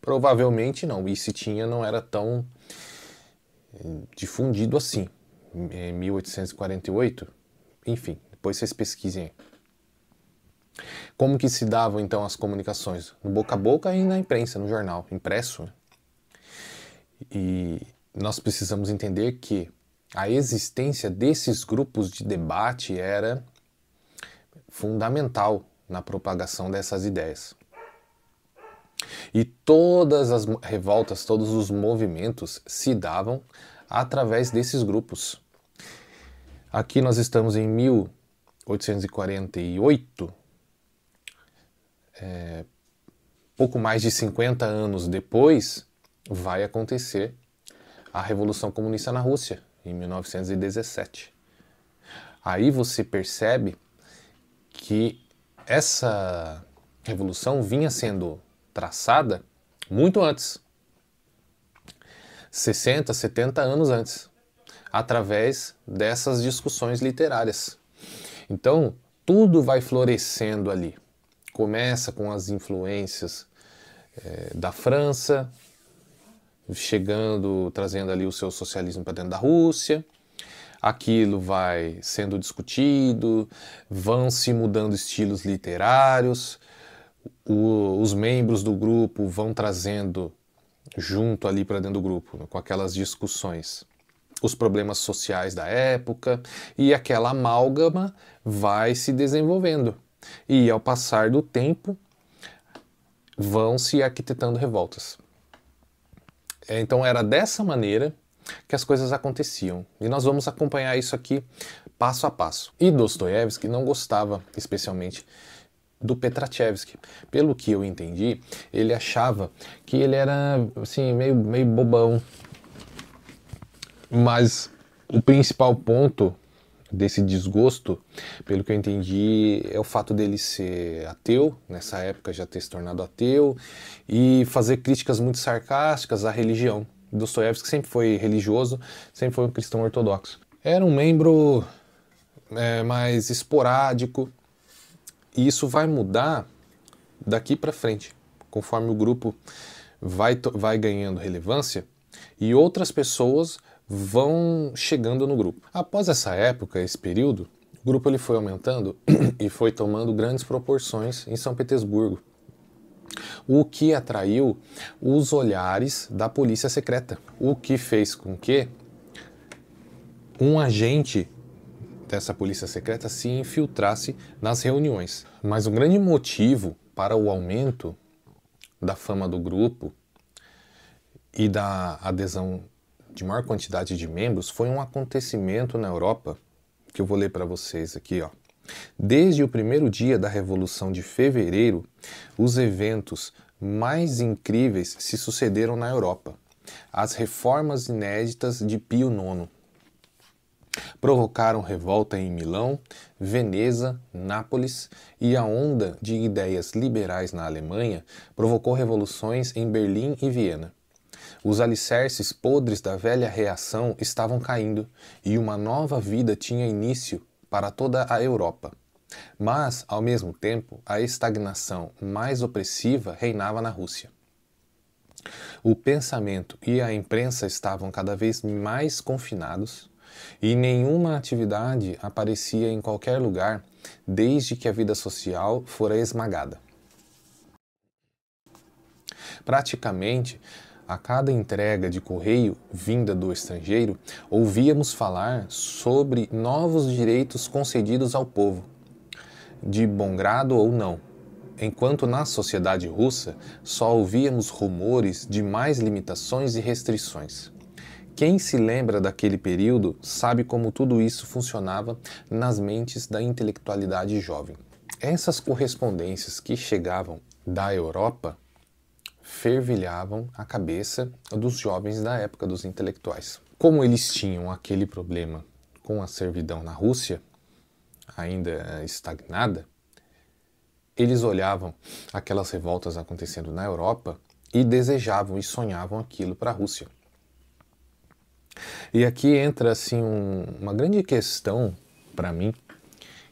provavelmente não. E se tinha, não era tão difundido assim. Em 1848, enfim, depois vocês pesquisem aí. Como que se davam então as comunicações? No boca a boca e na imprensa, no jornal, impresso. E nós precisamos entender que a existência desses grupos de debate era fundamental na propagação dessas ideias. E todas as revoltas, todos os movimentos se davam através desses grupos. Aqui nós estamos em 1848, pouco mais de 50 anos depois, vai acontecer a Revolução Comunista na Rússia, em 1917. Aí você percebe que essa revolução vinha sendo traçada muito antes, 60, 70 anos antes, através dessas discussões literárias. Então, tudo vai florescendo ali. Começa com as influências da França, chegando, trazendo ali o seu socialismo para dentro da Rússia. Aquilo vai sendo discutido, vão se mudando estilos literários, os membros do grupo vão trazendo junto ali para dentro do grupo, com aquelas discussões, os problemas sociais da época, e aquela amálgama vai se desenvolvendo. E ao passar do tempo, vão se arquitetando revoltas. Então era dessa maneira que as coisas aconteciam. E nós vamos acompanhar isso aqui passo a passo. E Dostoiévski não gostava especialmente do Petrachevsky. Pelo que eu entendi, ele achava que ele era assim, meio bobão. Mas o principal ponto desse desgosto, pelo que eu entendi, é o fato dele ser ateu, nessa época já ter se tornado ateu, e fazer críticas muito sarcásticas à religião. Dostoiévski sempre foi religioso, sempre foi um cristão ortodoxo. Era um membro mais esporádico, e isso vai mudar daqui para frente, conforme o grupo vai ganhando relevância e outras pessoas vão chegando no grupo. Após essa época, esse período, o grupo ele foi aumentando e foi tomando grandes proporções em São Petersburgo, o que atraiu os olhares da polícia secreta, o que fez com que um agente dessa polícia secreta se infiltrasse nas reuniões. Mas o grande motivo para o aumento da fama do grupo e da adesão de maior quantidade de membros foi um acontecimento na Europa, que eu vou ler para vocês aqui, ó. Desde o primeiro dia da Revolução de Fevereiro, os eventos mais incríveis se sucederam na Europa. As reformas inéditas de Pio IX provocaram revolta em Milão, Veneza, Nápoles, e a onda de ideias liberais na Alemanha provocou revoluções em Berlim e Viena. Os alicerces podres da velha reação estavam caindo e uma nova vida tinha início para toda a Europa. Mas, ao mesmo tempo, a estagnação mais opressiva reinava na Rússia. O pensamento e a imprensa estavam cada vez mais confinados e nenhuma atividade aparecia em qualquer lugar desde que a vida social fora esmagada. Praticamente, a cada entrega de correio vinda do estrangeiro, ouvíamos falar sobre novos direitos concedidos ao povo, de bom grado ou não, enquanto na sociedade russa só ouvíamos rumores de mais limitações e restrições. Quem se lembra daquele período sabe como tudo isso funcionava nas mentes da intelectualidade jovem. Essas correspondências que chegavam da Europa fervilhavam a cabeça dos jovens da época dos intelectuais. Como eles tinham aquele problema com a servidão na Rússia, ainda estagnada, eles olhavam aquelas revoltas acontecendo na Europa e desejavam e sonhavam aquilo para a Rússia. E aqui entra assim uma grande questão para mim,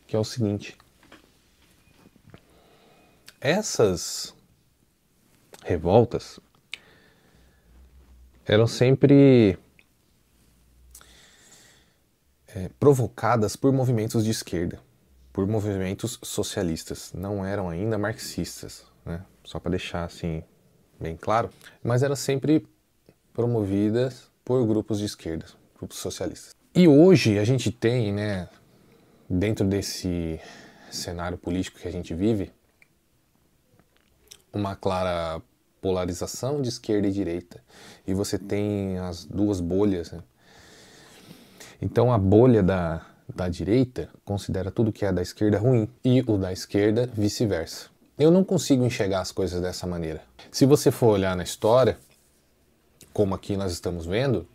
que é o seguinte: essas revoltas eram sempre provocadas por movimentos de esquerda, por movimentos socialistas, não eram ainda marxistas, né? Só para deixar assim bem claro, mas eram sempre promovidas por grupos de esquerda, grupos socialistas. E hoje a gente tem, né, dentro desse cenário político que a gente vive, uma clara polarização de esquerda e direita, e você tem as duas bolhas, né? Então a bolha da direita considera tudo que é da esquerda ruim, e o da esquerda vice-versa. Eu não consigo enxergar as coisas dessa maneira. Se você for olhar na história, como aqui nós estamos vendo,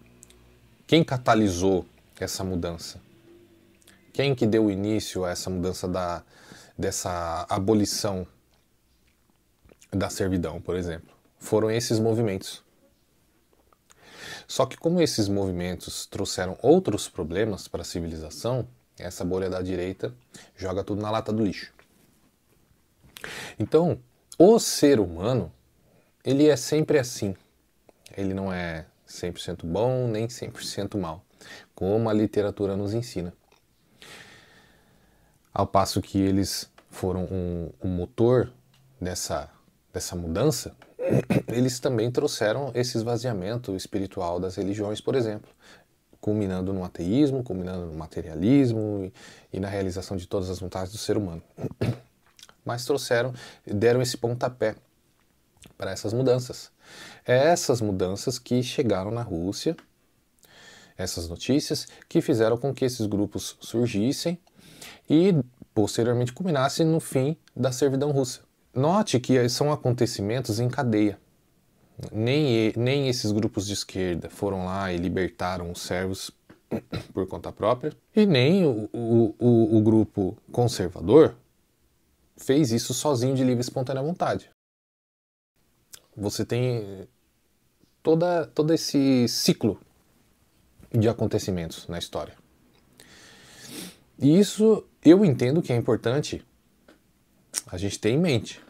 quem catalisou essa mudança? Quem que deu início a essa mudança dessa abolição da servidão, por exemplo? Foram esses movimentos. Só que como esses movimentos trouxeram outros problemas para a civilização, essa bolha da direita joga tudo na lata do lixo. Então, o ser humano, ele é sempre assim. Ele não é 100% bom, nem 100% mal, como a literatura nos ensina. Ao passo que eles foram um motor dessa mudança, eles também trouxeram esse esvaziamento espiritual das religiões, por exemplo, culminando no ateísmo, culminando no materialismo e na realização de todas as vontades do ser humano. Mas deram esse pontapé para essas mudanças. Essas mudanças que chegaram na Rússia, essas notícias que fizeram com que esses grupos surgissem e posteriormente culminassem no fim da servidão russa. Note que são acontecimentos em cadeia. Nem esses grupos de esquerda foram lá e libertaram os servos por conta própria, e nem o grupo conservador fez isso sozinho de livre e espontânea vontade. Você tem todo esse ciclo de acontecimentos na história. E isso eu entendo que é importante a gente ter em mente,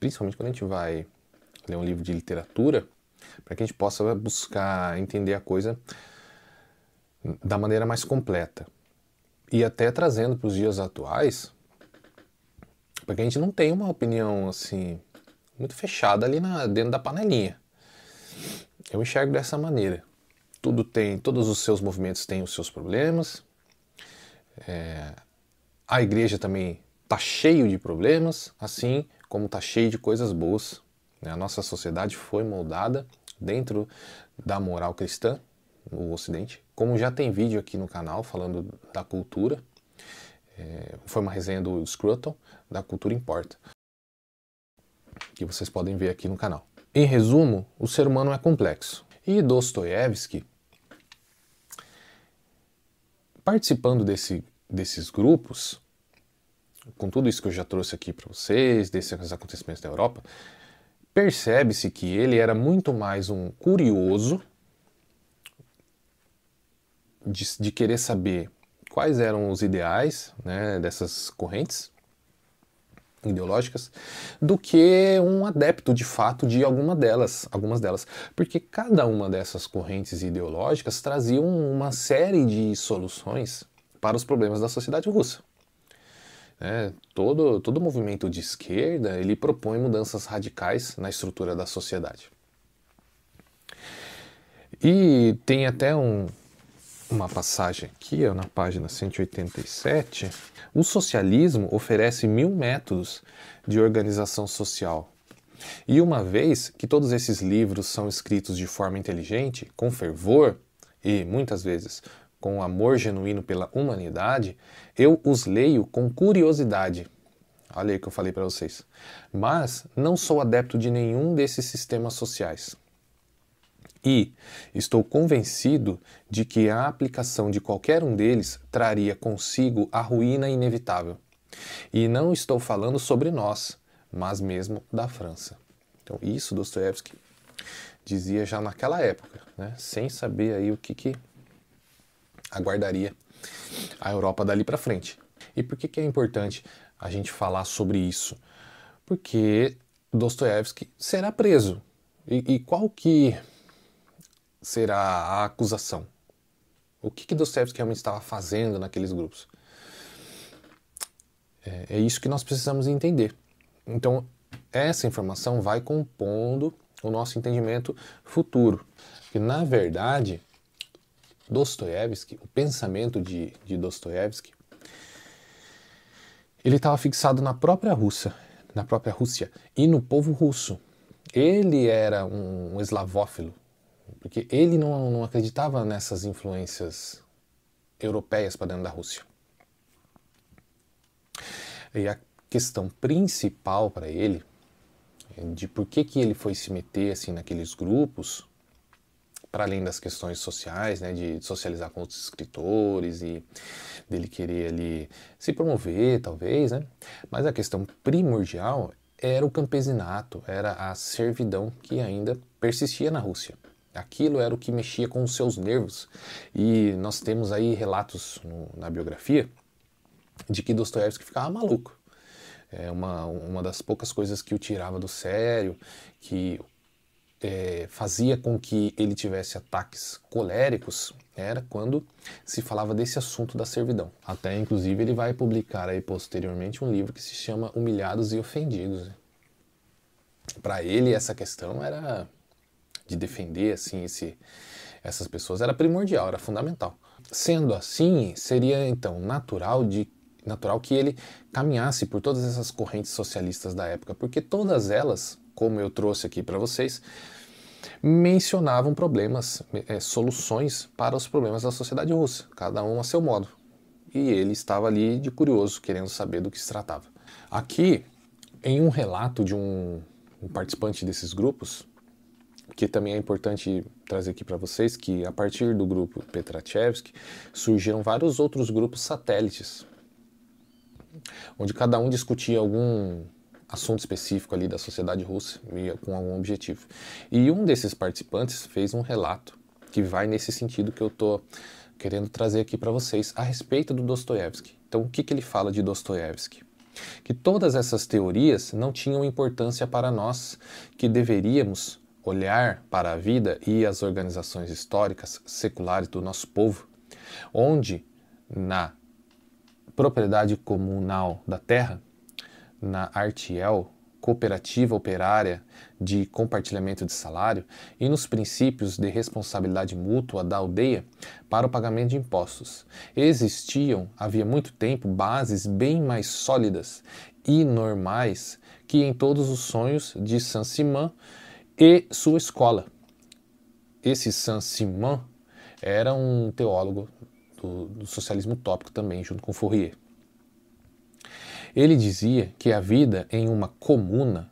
principalmente quando a gente vai ler um livro de literatura, para que a gente possa buscar entender a coisa da maneira mais completa. E até trazendo para os dias atuais, para que a gente não tenha uma opinião assim muito fechada ali dentro da panelinha. Eu enxergo dessa maneira. Todos os seus movimentos têm os seus problemas. A igreja também está cheio de problemas, assim como está cheio de coisas boas. A nossa sociedade foi moldada dentro da moral cristã no Ocidente. Como já tem vídeo aqui no canal falando da cultura, foi uma resenha do Scruton, da Cultura Importa, que vocês podem ver aqui no canal. Em resumo, o ser humano é complexo. E Dostoiévski, participando desses grupos, com tudo isso que eu já trouxe aqui para vocês, desses acontecimentos da Europa, percebe-se que ele era muito mais um curioso de querer saber quais eram os ideais, né, dessas correntes ideológicas, do que um adepto de fato de algumas delas, porque cada uma dessas correntes ideológicas traziam uma série de soluções para os problemas da sociedade russa. Todo movimento de esquerda, ele propõe mudanças radicais na estrutura da sociedade. E tem até uma passagem aqui, na página 187, o socialismo oferece 1000 métodos de organização social, E uma vez que todos esses livros são escritos de forma inteligente, com fervor e, muitas vezes, com amor genuíno pela humanidade, eu os leio com curiosidade. Olha aí o que eu falei para vocês. Mas não sou adepto de nenhum desses sistemas sociais. E estou convencido de que a aplicação de qualquer um deles traria consigo a ruína inevitável. E não estou falando sobre nós, mas mesmo da França. Então isso Dostoiévski dizia já naquela época, né? Sem saber aí o que aguardaria a Europa dali para frente. E por que é importante a gente falar sobre isso? Porque Dostoiévski será preso. E qual que será a acusação? O que Dostoiévski realmente estava fazendo naqueles grupos? É isso que nós precisamos entender. Então, essa informação vai compondo o nosso entendimento futuro. Porque, na verdade, Dostoiévski, o pensamento de Dostoiévski, ele estava fixado na própria Rússia e no povo russo. Ele era um eslavófilo, porque ele não acreditava nessas influências europeias para dentro da Rússia. E a questão principal para ele, de por que ele foi se meter assim naqueles grupos, para além das questões sociais, né, de socializar com outros escritores e dele querer ali se promover, talvez, né? Mas a questão primordial era o campesinato, era a servidão que ainda persistia na Rússia. Aquilo era o que mexia com os seus nervos. E nós temos aí relatos na biografia de que Dostoiévski ficava maluco. É uma das poucas coisas que o tirava do sério, que fazia com que ele tivesse ataques coléricos, era quando se falava desse assunto da servidão. Até, inclusive, ele vai publicar aí posteriormente um livro que se chama Humilhados e Ofendidos. Para ele, essa questão era de defender assim, essas pessoas era primordial, era fundamental. Sendo assim, seria então natural que ele caminhasse por todas essas correntes socialistas da época, porque todas elas, como eu trouxe aqui para vocês, mencionavam problemas, soluções para os problemas da sociedade russa, cada um a seu modo. E ele estava ali de curioso, querendo saber do que se tratava. Aqui, em um relato de um participante desses grupos, que também é importante trazer aqui para vocês, que a partir do grupo Petrachevsky surgiram vários outros grupos satélites, onde cada um discutia algum assunto específico ali da sociedade russa com algum objetivo. E um desses participantes fez um relato que vai nesse sentido que eu estou querendo trazer aqui para vocês a respeito do Dostoiévski. Então, o que ele fala de Dostoiévski? Que todas essas teorias não tinham importância para nós, que deveríamos olhar para a vida e as organizações históricas seculares do nosso povo, onde na propriedade comunal da terra, na Artiel, cooperativa operária de compartilhamento de salário, e nos princípios de responsabilidade mútua da aldeia para o pagamento de impostos. Existiam, havia muito tempo, bases bem mais sólidas e normais que em todos os sonhos de Saint-Simon e sua escola. Esse Saint-Simon era um teólogo do socialismo utópico também, junto com Fourier. Ele dizia que a vida em uma comuna,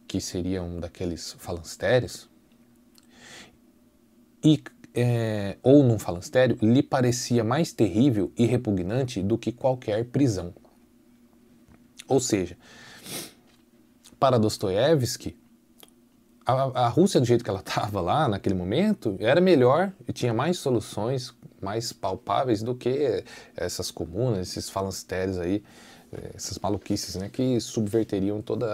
que seria um daqueles falancérios, ou num falancério, lhe parecia mais terrível e repugnante do que qualquer prisão. Ou seja, para Dostoiévski, a Rússia do jeito que ela estava lá naquele momento era melhor e tinha mais soluções mais palpáveis do que essas comunas, esses falancérios aí, essas maluquices, né, que subverteriam todo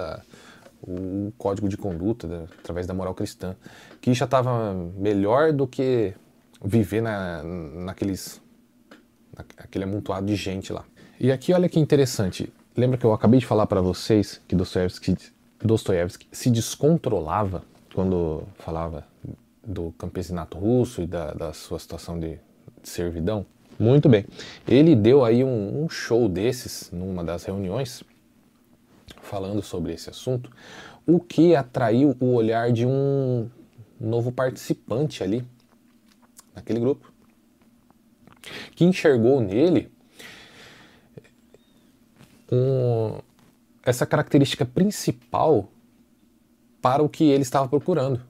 o código de conduta através da moral cristã, que já estava melhor do que viver naquele amontoado de gente lá. E aqui olha que interessante, lembra que eu acabei de falar para vocês que Dostoiévski se descontrolava quando falava do campesinato russo e da sua situação de servidão? Muito bem. Ele deu aí um show desses numa das reuniões, falando sobre esse assunto, o que atraiu o olhar de um novo participante ali, naquele grupo, que enxergou nele essa característica principal para o que ele estava procurando.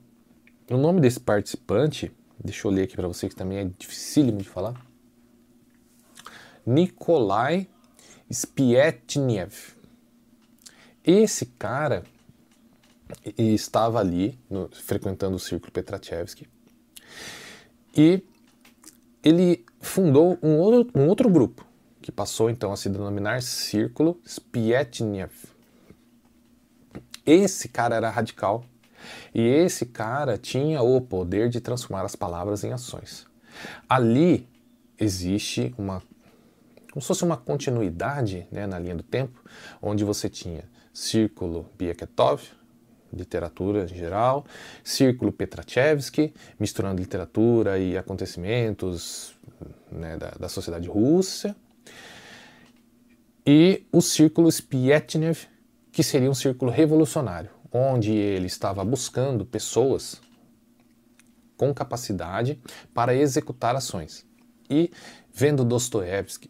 O nome desse participante, deixa eu ler aqui para você que também é dificílimo de falar, Nikolai Spietniev. Esse cara estava ali, frequentando o Círculo Petrachevsky, e ele fundou um outro grupo, que passou então a se denominar Círculo Spietniev. Esse cara era radical, e esse cara tinha o poder de transformar as palavras em ações. Ali existe como se fosse uma continuidade, né, na linha do tempo, onde você tinha Círculo Bekehtov, literatura em geral, Círculo Petrachevsky, misturando literatura e acontecimentos, né, da sociedade russa, e o Círculo Spietniev, que seria um círculo revolucionário, onde ele estava buscando pessoas com capacidade para executar ações. E vendo Dostoiévski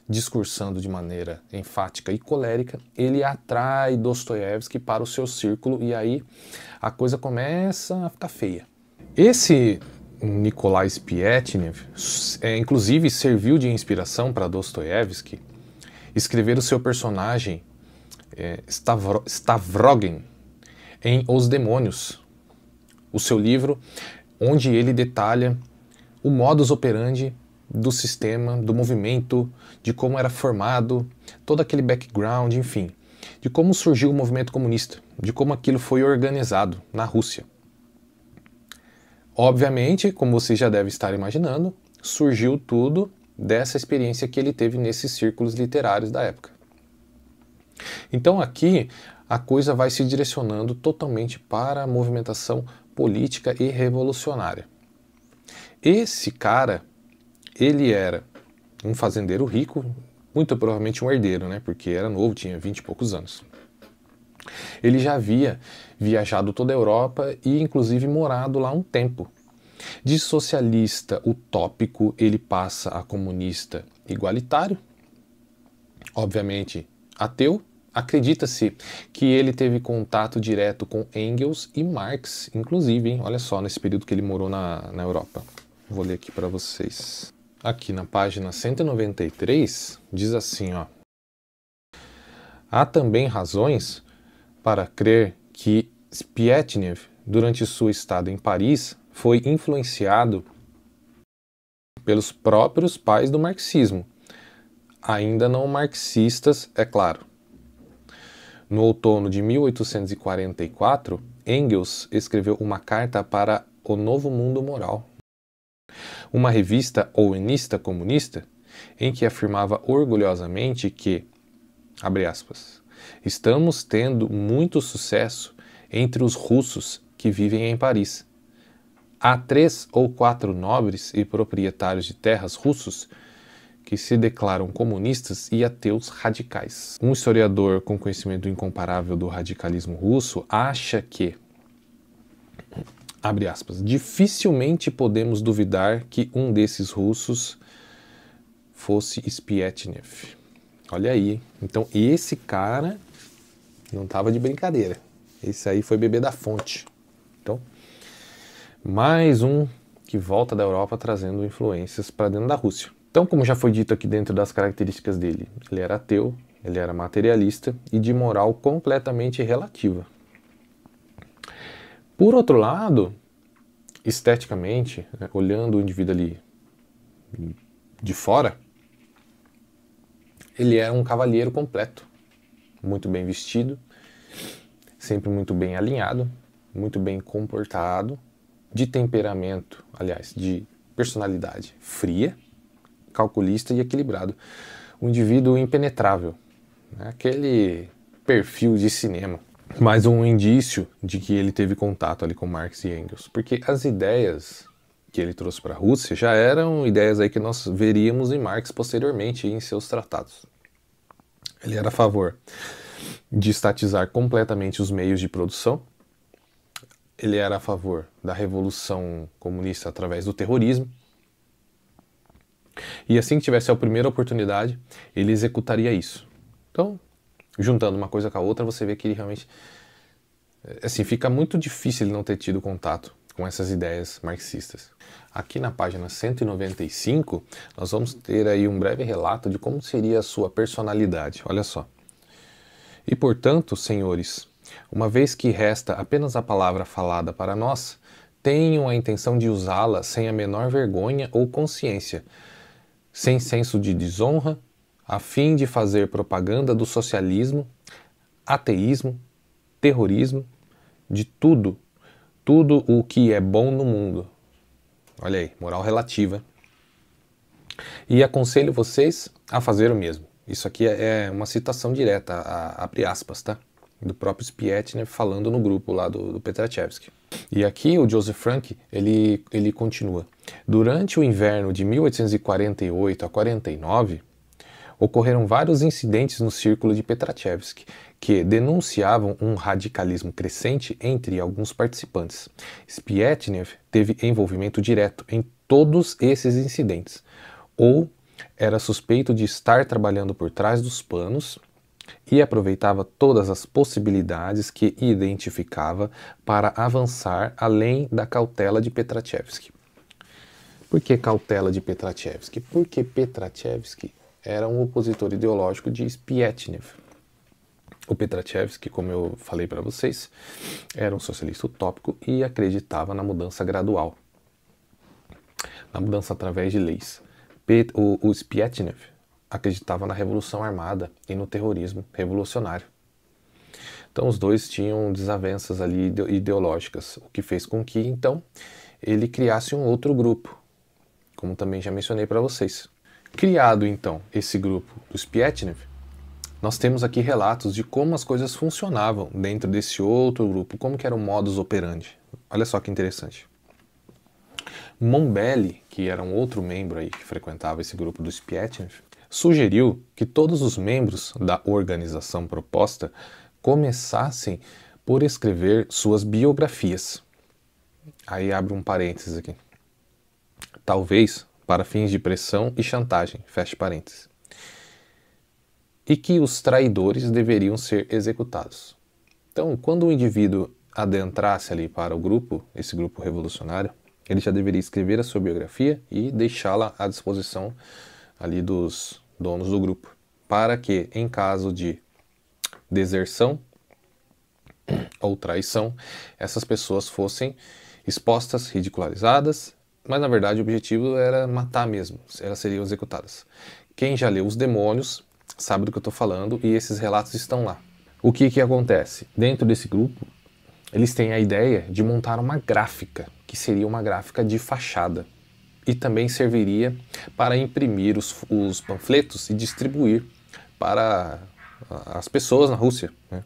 discursando de maneira enfática e colérica, ele atrai Dostoiévski para o seu círculo e aí a coisa começa a ficar feia. Esse Nikolai Spietniev, inclusive, serviu de inspiração para Dostoiévski escrever o seu personagem Stavrogin em Os Demônios, o seu livro onde ele detalha o modus operandi do sistema, do movimento, de como era formado, todo aquele background, enfim, de como surgiu o movimento comunista, de como aquilo foi organizado na Rússia. Obviamente, como você já deve estar imaginando, surgiu tudo dessa experiência que ele teve nesses círculos literários da época. Então aqui a coisa vai se direcionando totalmente para a movimentação política e revolucionária. Esse cara, ele era um fazendeiro rico, muito provavelmente um herdeiro, né? Porque era novo, tinha 20 e poucos anos. Ele já havia viajado toda a Europa e inclusive morado lá um tempo. De socialista utópico, ele passa a comunista igualitário, obviamente ateu. Acredita-se que ele teve contato direto com Engels e Marx, inclusive, hein? Olha só, nesse período que ele morou na Europa. Vou ler aqui para vocês. Aqui na página 193, diz assim, ó. Há também razões para crer que Spietniev, durante sua estada em Paris, foi influenciado pelos próprios pais do marxismo, ainda não marxistas, é claro. No outono de 1844, Engels escreveu uma carta para O Novo Mundo Moral, uma revista ouenista comunista, em que afirmava orgulhosamente que, abre aspas, estamos tendo muito sucesso entre os russos que vivem em Paris. Há 3 ou 4 nobres e proprietários de terras russos que se declaram comunistas e ateus radicais. Um historiador com conhecimento incomparável do radicalismo russo acha que, abre aspas, dificilmente podemos duvidar que um desses russos fosse Spietniev. Olha aí, hein? Então esse cara não estava de brincadeira. Esse aí foi beber da fonte. Então, mais um que volta da Europa trazendo influências para dentro da Rússia. Então, como já foi dito aqui dentro das características dele, ele era ateu, ele era materialista e de moral completamente relativa. Por outro lado, esteticamente, né, olhando o indivíduo ali de fora, ele era um cavalheiro completo, muito bem vestido, sempre muito bem alinhado, muito bem comportado, de temperamento, aliás, de personalidade fria, calculista e equilibrado. Um indivíduo impenetrável, né? Aquele perfil de cinema. Mais um indício de que ele teve contato ali com Marx e Engels, porque as ideias que ele trouxe para a Rússia já eram ideias aí que nós veríamos em Marx posteriormente em seus tratados. Ele era a favor de estatizar completamente os meios de produção. Ele era a favor da revolução comunista através do terrorismo. E assim que tivesse a primeira oportunidade, ele executaria isso. Então, juntando uma coisa com a outra, você vê que ele realmente... Assim, fica muito difícil ele não ter tido contato com essas ideias marxistas. Aqui na página 195, nós vamos ter aí um breve relato de como seria a sua personalidade. Olha só. E portanto, senhores, uma vez que resta apenas a palavra falada para nós, tenham a intenção de usá-la sem a menor vergonha ou consciência, sem senso de desonra, a fim de fazer propaganda do socialismo, ateísmo, terrorismo, de tudo o que é bom no mundo. Olha aí, moral relativa. E aconselho vocês a fazer o mesmo. Isso aqui é uma citação direta, abre aspas, tá? Do próprio Spietner falando no grupo lá do Petrachevsky. E aqui o Joseph Frank, ele continua. Durante o inverno de 1848 a 49, ocorreram vários incidentes no círculo de Petrachevsky, que denunciavam um radicalismo crescente entre alguns participantes. Spietner teve envolvimento direto em todos esses incidentes, ou era suspeito de estar trabalhando por trás dos panos e aproveitava todas as possibilidades que identificava para avançar além da cautela de Petrachevsky. Por que cautela de Petrachevsky? Porque Petrachevsky era um opositor ideológico de Spietner. O Petrachevsky, como eu falei para vocês, era um socialista utópico e acreditava na mudança gradual, na mudança através de leis. O Spietner acreditava na revolução armada e no terrorismo revolucionário. Então os dois tinham desavenças ali ideológicas, o que fez com que, então, ele criasse um outro grupo, como também já mencionei para vocês. Criado, então, esse grupo do Spietner, nós temos aqui relatos de como as coisas funcionavam dentro desse outro grupo, como que era o modus operandi. Olha só que interessante. Mombelli, que era um outro membro aí que frequentava esse grupo do Spietner, sugeriu que todos os membros da organização proposta começassem por escrever suas biografias. Aí abre um parênteses aqui. Talvez para fins de pressão e chantagem, fecha parênteses. E que os traidores deveriam ser executados. Então, quando o indivíduo adentrasse ali para o grupo, esse grupo revolucionário, ele já deveria escrever a sua biografia e deixá-la à disposição ali dos donos do grupo, para que, em caso de deserção ou traição, essas pessoas fossem expostas, ridicularizadas, mas na verdade o objetivo era matar mesmo, elas seriam executadas. Quem já leu Os Demônios sabe do que eu estou falando e esses relatos estão lá. O que acontece? Dentro desse grupo, eles têm a ideia de montar uma gráfica, que seria uma gráfica de fachada, e também serviria para imprimir os panfletos e distribuir para as pessoas na Rússia, né,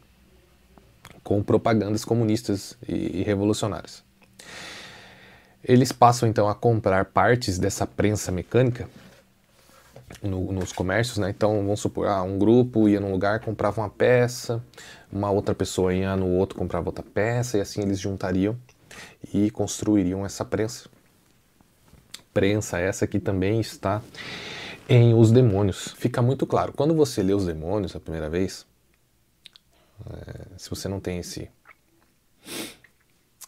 com propagandas comunistas e revolucionárias. Eles passam então a comprar partes dessa prensa mecânica nos comércios, né? Então vamos supor, um grupo ia num lugar, comprava uma peça, uma outra pessoa ia no outro, comprava outra peça, e assim eles juntariam e construiriam essa prensa. Prensa essa que também está em Os Demônios. Fica muito claro, quando você lê Os Demônios a primeira vez, se você não tem esse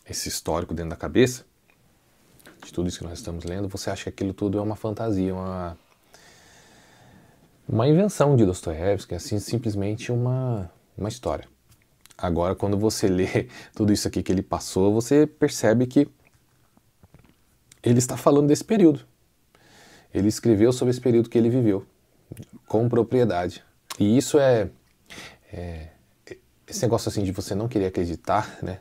histórico dentro da cabeça, de tudo isso que nós estamos lendo, você acha que aquilo tudo é uma fantasia, uma invenção de Dostoiévski, assim, simplesmente uma história. Agora, quando você lê tudo isso aqui que ele passou, você percebe que ele está falando desse período. Ele escreveu sobre esse período que ele viveu, com propriedade. E isso esse negócio assim de você não querer acreditar, né,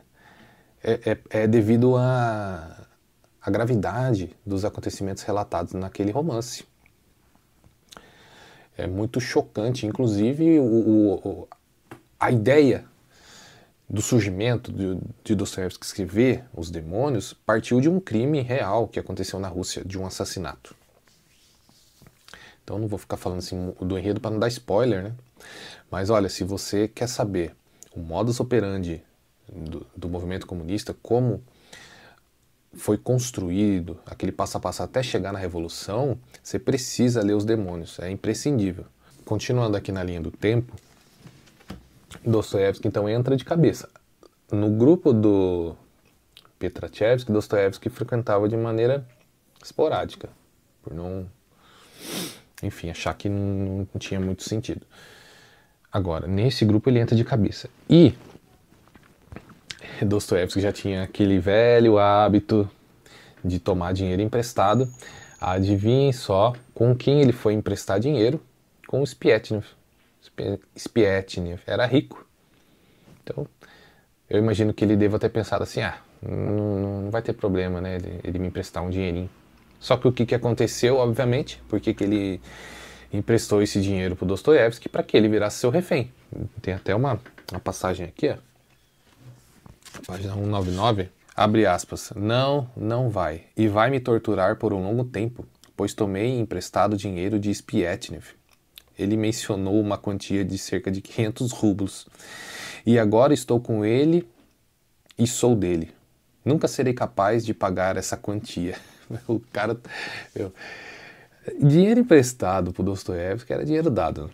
é devido à gravidade dos acontecimentos relatados naquele romance. É muito chocante, inclusive a ideia do surgimento de Dostoiévski escrever Os Demônios partiu de um crime real que aconteceu na Rússia, de um assassinato. Então não vou ficar falando assim do enredo para não dar spoiler, né? Mas olha, se você quer saber o modus operandi do movimento comunista, como foi construído, aquele passo a passo até chegar na Revolução, você precisa ler Os Demônios, é imprescindível. Continuando aqui na linha do tempo, Dostoiévski então entra de cabeça. No grupo do Petrachevsky, Dostoiévski frequentava de maneira esporádica, por não, enfim, achar que não tinha muito sentido. Agora, nesse grupo ele entra de cabeça. E Dostoiévski já tinha aquele velho hábito de tomar dinheiro emprestado. Adivinhem só com quem ele foi emprestar dinheiro? Com o Spietnev. Spietnev era rico. Então, eu imagino que ele deva ter pensado assim, não vai ter problema, né, ele me emprestar um dinheirinho. Só que o que aconteceu, obviamente, porque ele emprestou esse dinheiro para o Dostoiévski para que ele virasse seu refém. Tem até uma passagem aqui, ó. Página 199, abre aspas, não vai, e vai me torturar por um longo tempo, pois tomei emprestado dinheiro de Spietnev. Ele mencionou uma quantia de cerca de 500 rublos, e agora estou com ele e sou dele. Nunca serei capaz de pagar essa quantia. O cara... Dinheiro emprestado pro Dostoiévski era dinheiro dado.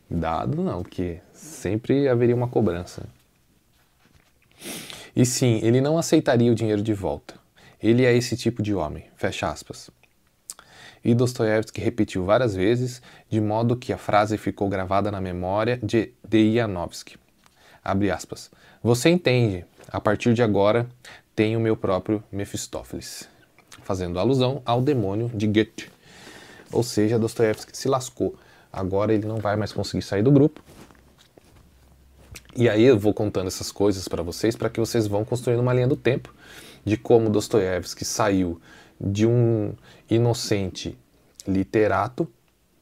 Dado não, porque sempre haveria uma cobrança. E sim, ele não aceitaria o dinheiro de volta. Ele é esse tipo de homem, fecha aspas. E Dostoiévski repetiu várias vezes, de modo que a frase ficou gravada na memória de Janovsky. Abre aspas. Você entende, a partir de agora tenho meu próprio Mefistófeles. Fazendo alusão ao demônio de Goethe. Ou seja, Dostoiévski se lascou. Agora ele não vai mais conseguir sair do grupo. E aí eu vou contando essas coisas para que vocês vão construindo uma linha do tempo de como Dostoiévski saiu de um inocente literato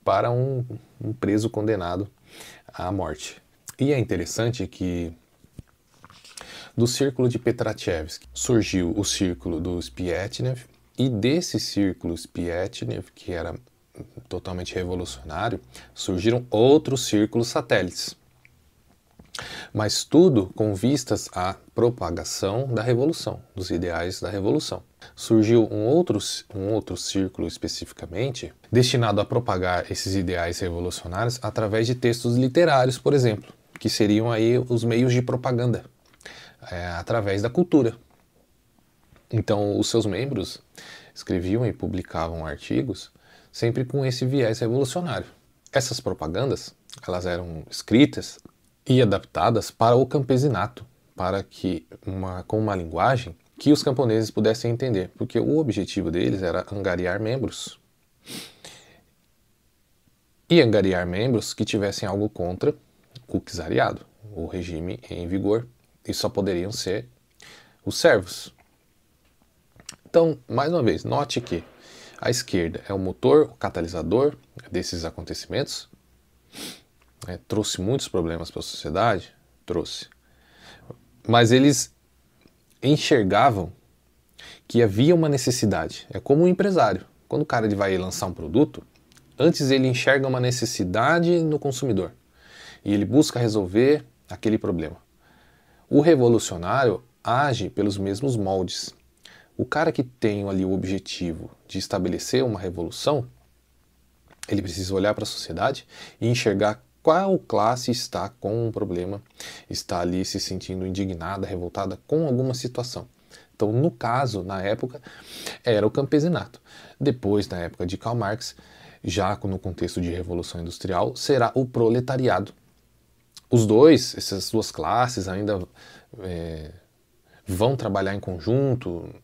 para um preso condenado à morte. E é interessante que do círculo de Petrachevsky surgiu o círculo do Spietnev, e desse círculo Spietnev, que era totalmente revolucionário, surgiram outros círculos satélites. Mas tudo com vistas à propagação da revolução, dos ideais da revolução. Surgiu um outro círculo especificamente destinado a propagar esses ideais revolucionários através de textos literários, por exemplo, que seriam aí os meios de propaganda, através da cultura. Então, os seus membros escreviam e publicavam artigos sempre com esse viés revolucionário. Essas propagandas, elas eram escritas e adaptadas para o campesinato, para que com uma linguagem que os camponeses pudessem entender, porque o objetivo deles era angariar membros. E angariar membros que tivessem algo contra o czariado, o regime em vigor, e só poderiam ser os servos. Então, mais uma vez, note que a esquerda é o motor, o catalisador desses acontecimentos. Trouxe muitos problemas para a sociedade, trouxe. Mas eles enxergavam que havia uma necessidade. É como um empresário. Quando o cara vai lançar um produto, antes ele enxerga uma necessidade no consumidor. E ele busca resolver aquele problema. O revolucionário age pelos mesmos moldes. O cara que tem ali o objetivo de estabelecer uma revolução, ele precisa olhar para a sociedade e enxergar qual classe está com um problema, está ali se sentindo indignada, revoltada com alguma situação. Então, no caso, na época, era o campesinato. Depois, na época de Karl Marx, já no contexto de Revolução Industrial, será o proletariado. Essas duas classes ainda vão trabalhar em conjunto.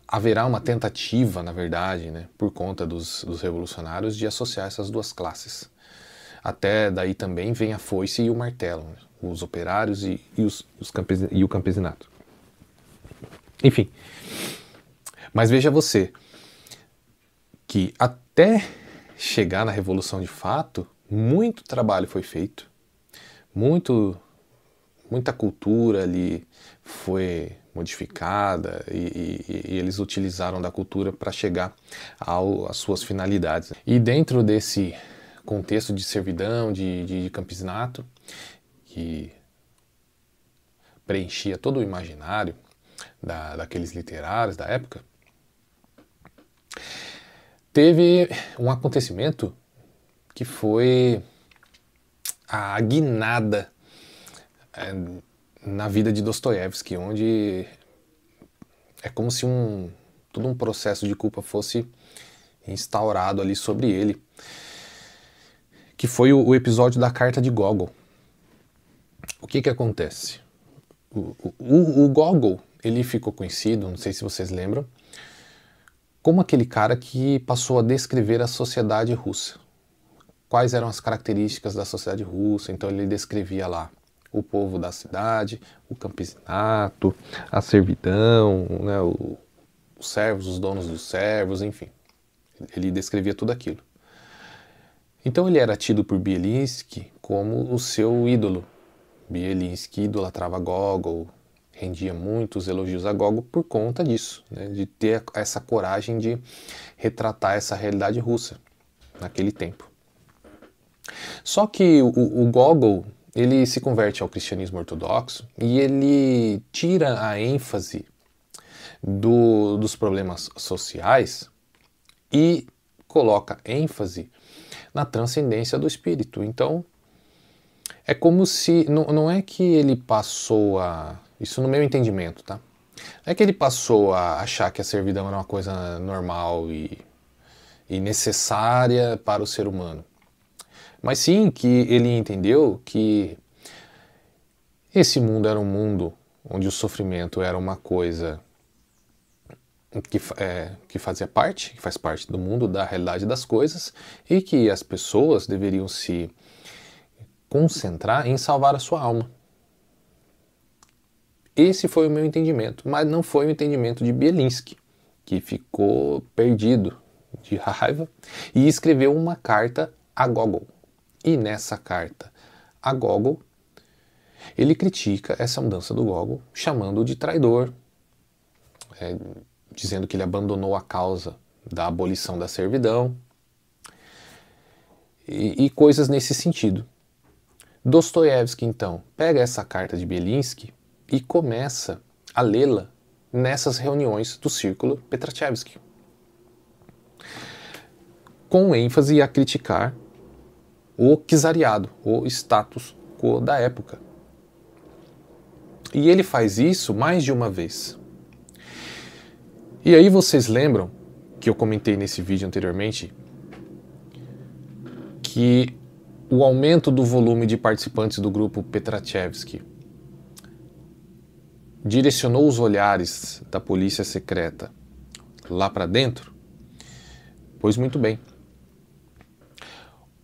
Haverá uma tentativa, na verdade, né, por conta dos revolucionários, de associar essas duas classes. Até daí também vem a foice e o martelo, né? Os operários e o campesinato. Enfim, mas veja você, que até chegar na Revolução de fato, muito trabalho foi feito, muita cultura ali foi modificada e eles utilizaram da cultura para chegar às suas finalidades. E dentro desse contexto de servidão, de campesinato, que preenchia todo o imaginário daqueles literários da época, teve um acontecimento que foi a guinada na vida de Dostoiévski, onde é como se todo um processo de culpa fosse instaurado ali sobre ele, que foi o episódio da carta de Gogol. O que acontece? O Gogol, ele ficou conhecido, não sei se vocês lembram, como aquele cara que passou a descrever a sociedade russa. Quais eram as características da sociedade russa? Então ele descrevia lá o povo da cidade, o campesinato, a servidão, né, os servos, os donos dos servos, enfim. Ele descrevia tudo aquilo. Então ele era tido por Bielinski como o seu ídolo. Bielinski idolatrava Gogol, rendia muitos elogios a Gogol por conta disso, né, de ter essa coragem de retratar essa realidade russa naquele tempo. Só que o Gogol, ele se converte ao cristianismo ortodoxo e ele tira a ênfase dos problemas sociais e coloca ênfase na transcendência do espírito. Então, é como se... Não é que ele passou a... Isso no meu entendimento, tá? Não é que ele passou a achar que a servidão era uma coisa normal e necessária para o ser humano. Mas sim que ele entendeu que esse mundo era um mundo onde o sofrimento era uma coisa que fazia parte, que faz parte do mundo, da realidade das coisas, e que as pessoas deveriam se concentrar em salvar a sua alma. Esse foi o meu entendimento, mas não foi o entendimento de Bielinski, que ficou perdido de raiva e escreveu uma carta a Gogol. E nessa carta a Gogol, ele critica essa mudança do Gogol, chamando-o de traidor, dizendo que ele abandonou a causa da abolição da servidão e coisas nesse sentido. Dostoiévski, então, pega essa carta de Bielinski e começa a lê-la nessas reuniões do Círculo Petrachevski, com ênfase a criticar o czariado, o status quo da época. E ele faz isso mais de uma vez. E aí vocês lembram, que eu comentei nesse vídeo anteriormente, que o aumento do volume de participantes do grupo Petrachevski direcionou os olhares da polícia secreta lá para dentro? Pois muito bem.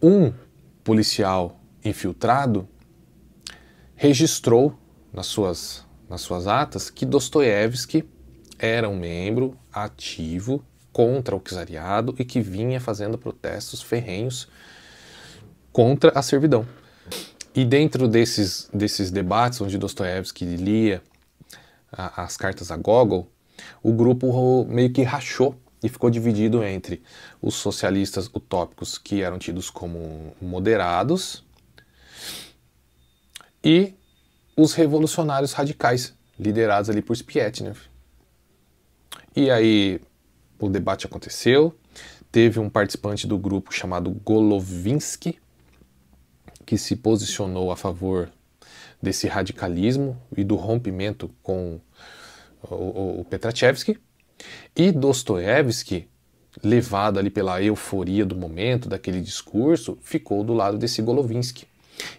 Um policial infiltrado registrou nas suas atas que Dostoiévski era um membro ativo contra o czariado e que vinha fazendo protestos ferrenhos contra a servidão. E dentro desses debates onde Dostoiévski lia as cartas a Gogol, o grupo meio que rachou e ficou dividido entre os socialistas utópicos, que eram tidos como moderados, e os revolucionários radicais, liderados ali por Spietnev. E aí o debate aconteceu, teve um participante do grupo chamado Golovinsky, que se posicionou a favor desse radicalismo e do rompimento com o Petrachevski, e Dostoiévski, levado ali pela euforia do momento, daquele discurso, ficou do lado desse Golovinsky.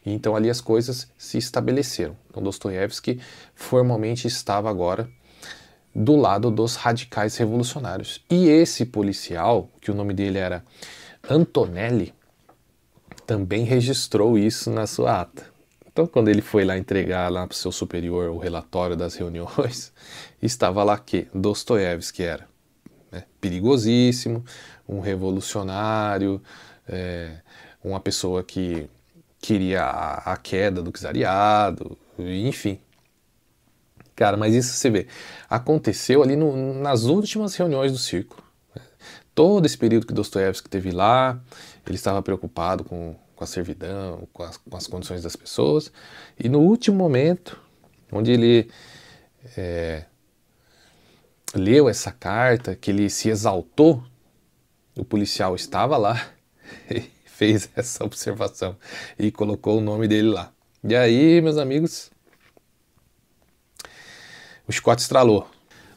E então ali as coisas se estabeleceram. Então Dostoiévski formalmente estava agora do lado dos radicais revolucionários. E esse policial, que o nome dele era Antonelli, também registrou isso na sua ata. Então, quando ele foi lá entregar lá para o seu superior o relatório das reuniões, estava lá que Dostoiévski era perigosíssimo, um revolucionário, uma pessoa que queria a queda do czariado, enfim. Cara, mas isso você vê, aconteceu ali nas últimas reuniões do círculo. Todo esse período que Dostoiévski teve lá, Ele estava preocupado com a servidão, com as condições das pessoas, e no último momento, onde ele leu essa carta, que ele se exaltou, o policial estava lá e fez essa observação e colocou o nome dele lá. E aí, meus amigos, o chicote estralou.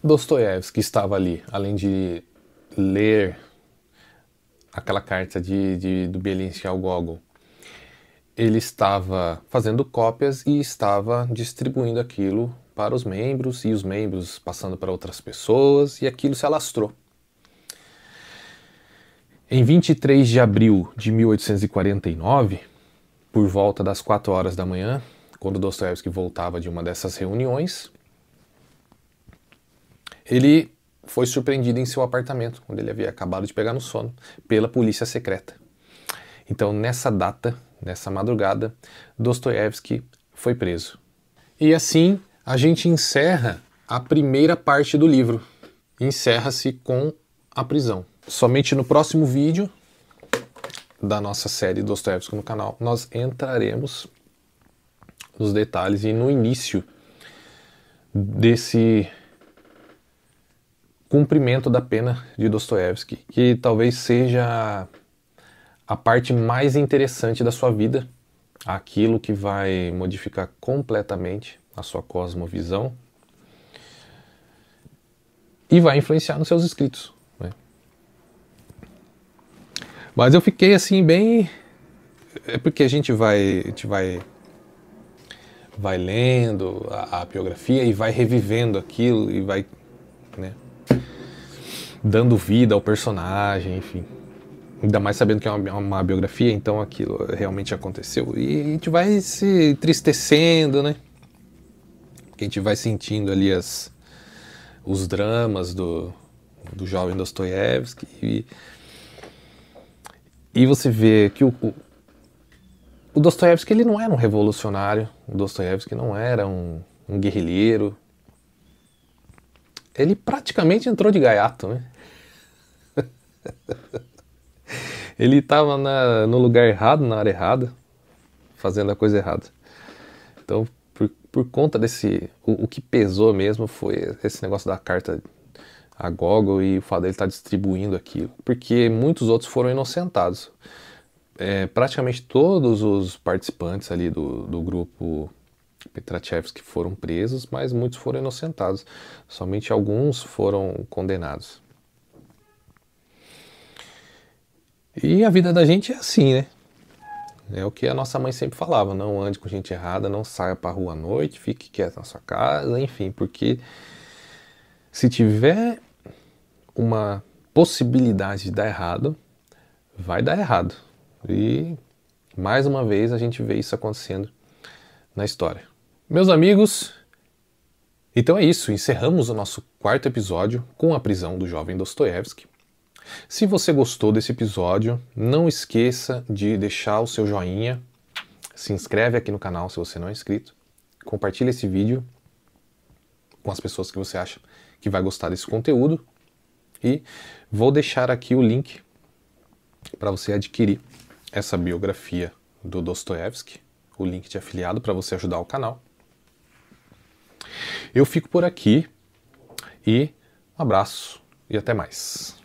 Dostoiévski estava ali, além de ler aquela carta do Bielinski ao Gogol, ele estava fazendo cópias e estava distribuindo aquilo para os membros, e os membros passando para outras pessoas, e aquilo se alastrou. Em 23 de abril de 1849, por volta das 4 horas da manhã, quando Dostoiévski voltava de uma dessas reuniões, ele foi surpreendido em seu apartamento, onde ele havia acabado de pegar no sono, pela polícia secreta. Então, nessa data, nessa madrugada, Dostoiévski foi preso. E assim, a gente encerra a primeira parte do livro. Encerra-se com a prisão. Somente no próximo vídeo da nossa série Dostoiévski no canal, nós entraremos nos detalhes e no início desse cumprimento da pena de Dostoiévski, que talvez seja a parte mais interessante da sua vida, aquilo que vai modificar completamente a sua cosmovisão e vai influenciar nos seus escritos, né? Mas eu fiquei assim bem... É porque a gente vai lendo a biografia e vai revivendo aquilo e vai, né, dando vida ao personagem, enfim. Ainda mais sabendo que é uma biografia, então aquilo realmente aconteceu. E a gente vai se entristecendo, né? Porque a gente vai sentindo ali os dramas do jovem Dostoiévski. E você vê que o Dostoiévski, ele não era um revolucionário, o Dostoiévski não era um guerrilheiro. Ele praticamente entrou de gaiato, né? Ele estava no lugar errado, na área errada, fazendo a coisa errada. Então, por conta desse... O que pesou mesmo foi esse negócio da carta a Gogol e o fato dele estar distribuindo aquilo. Porque muitos outros foram inocentados. Praticamente todos os participantes ali do grupo Petrachevski foram presos, mas muitos foram inocentados. Somente alguns foram condenados. E a vida da gente é assim, né? É o que a nossa mãe sempre falava: não ande com gente errada, não saia pra rua à noite, fique quieto na sua casa, enfim, porque se tiver uma possibilidade de dar errado, vai dar errado. E mais uma vez a gente vê isso acontecendo na história. Meus amigos, então é isso, encerramos o nosso 4º episódio com a prisão do jovem Dostoiévski. Se você gostou desse episódio, não esqueça de deixar o seu joinha, se inscreve aqui no canal se você não é inscrito, compartilha esse vídeo com as pessoas que você acha que vai gostar desse conteúdo e vou deixar aqui o link para você adquirir essa biografia do Dostoiévski, o link de afiliado para você ajudar o canal. Eu fico por aqui e um abraço e até mais.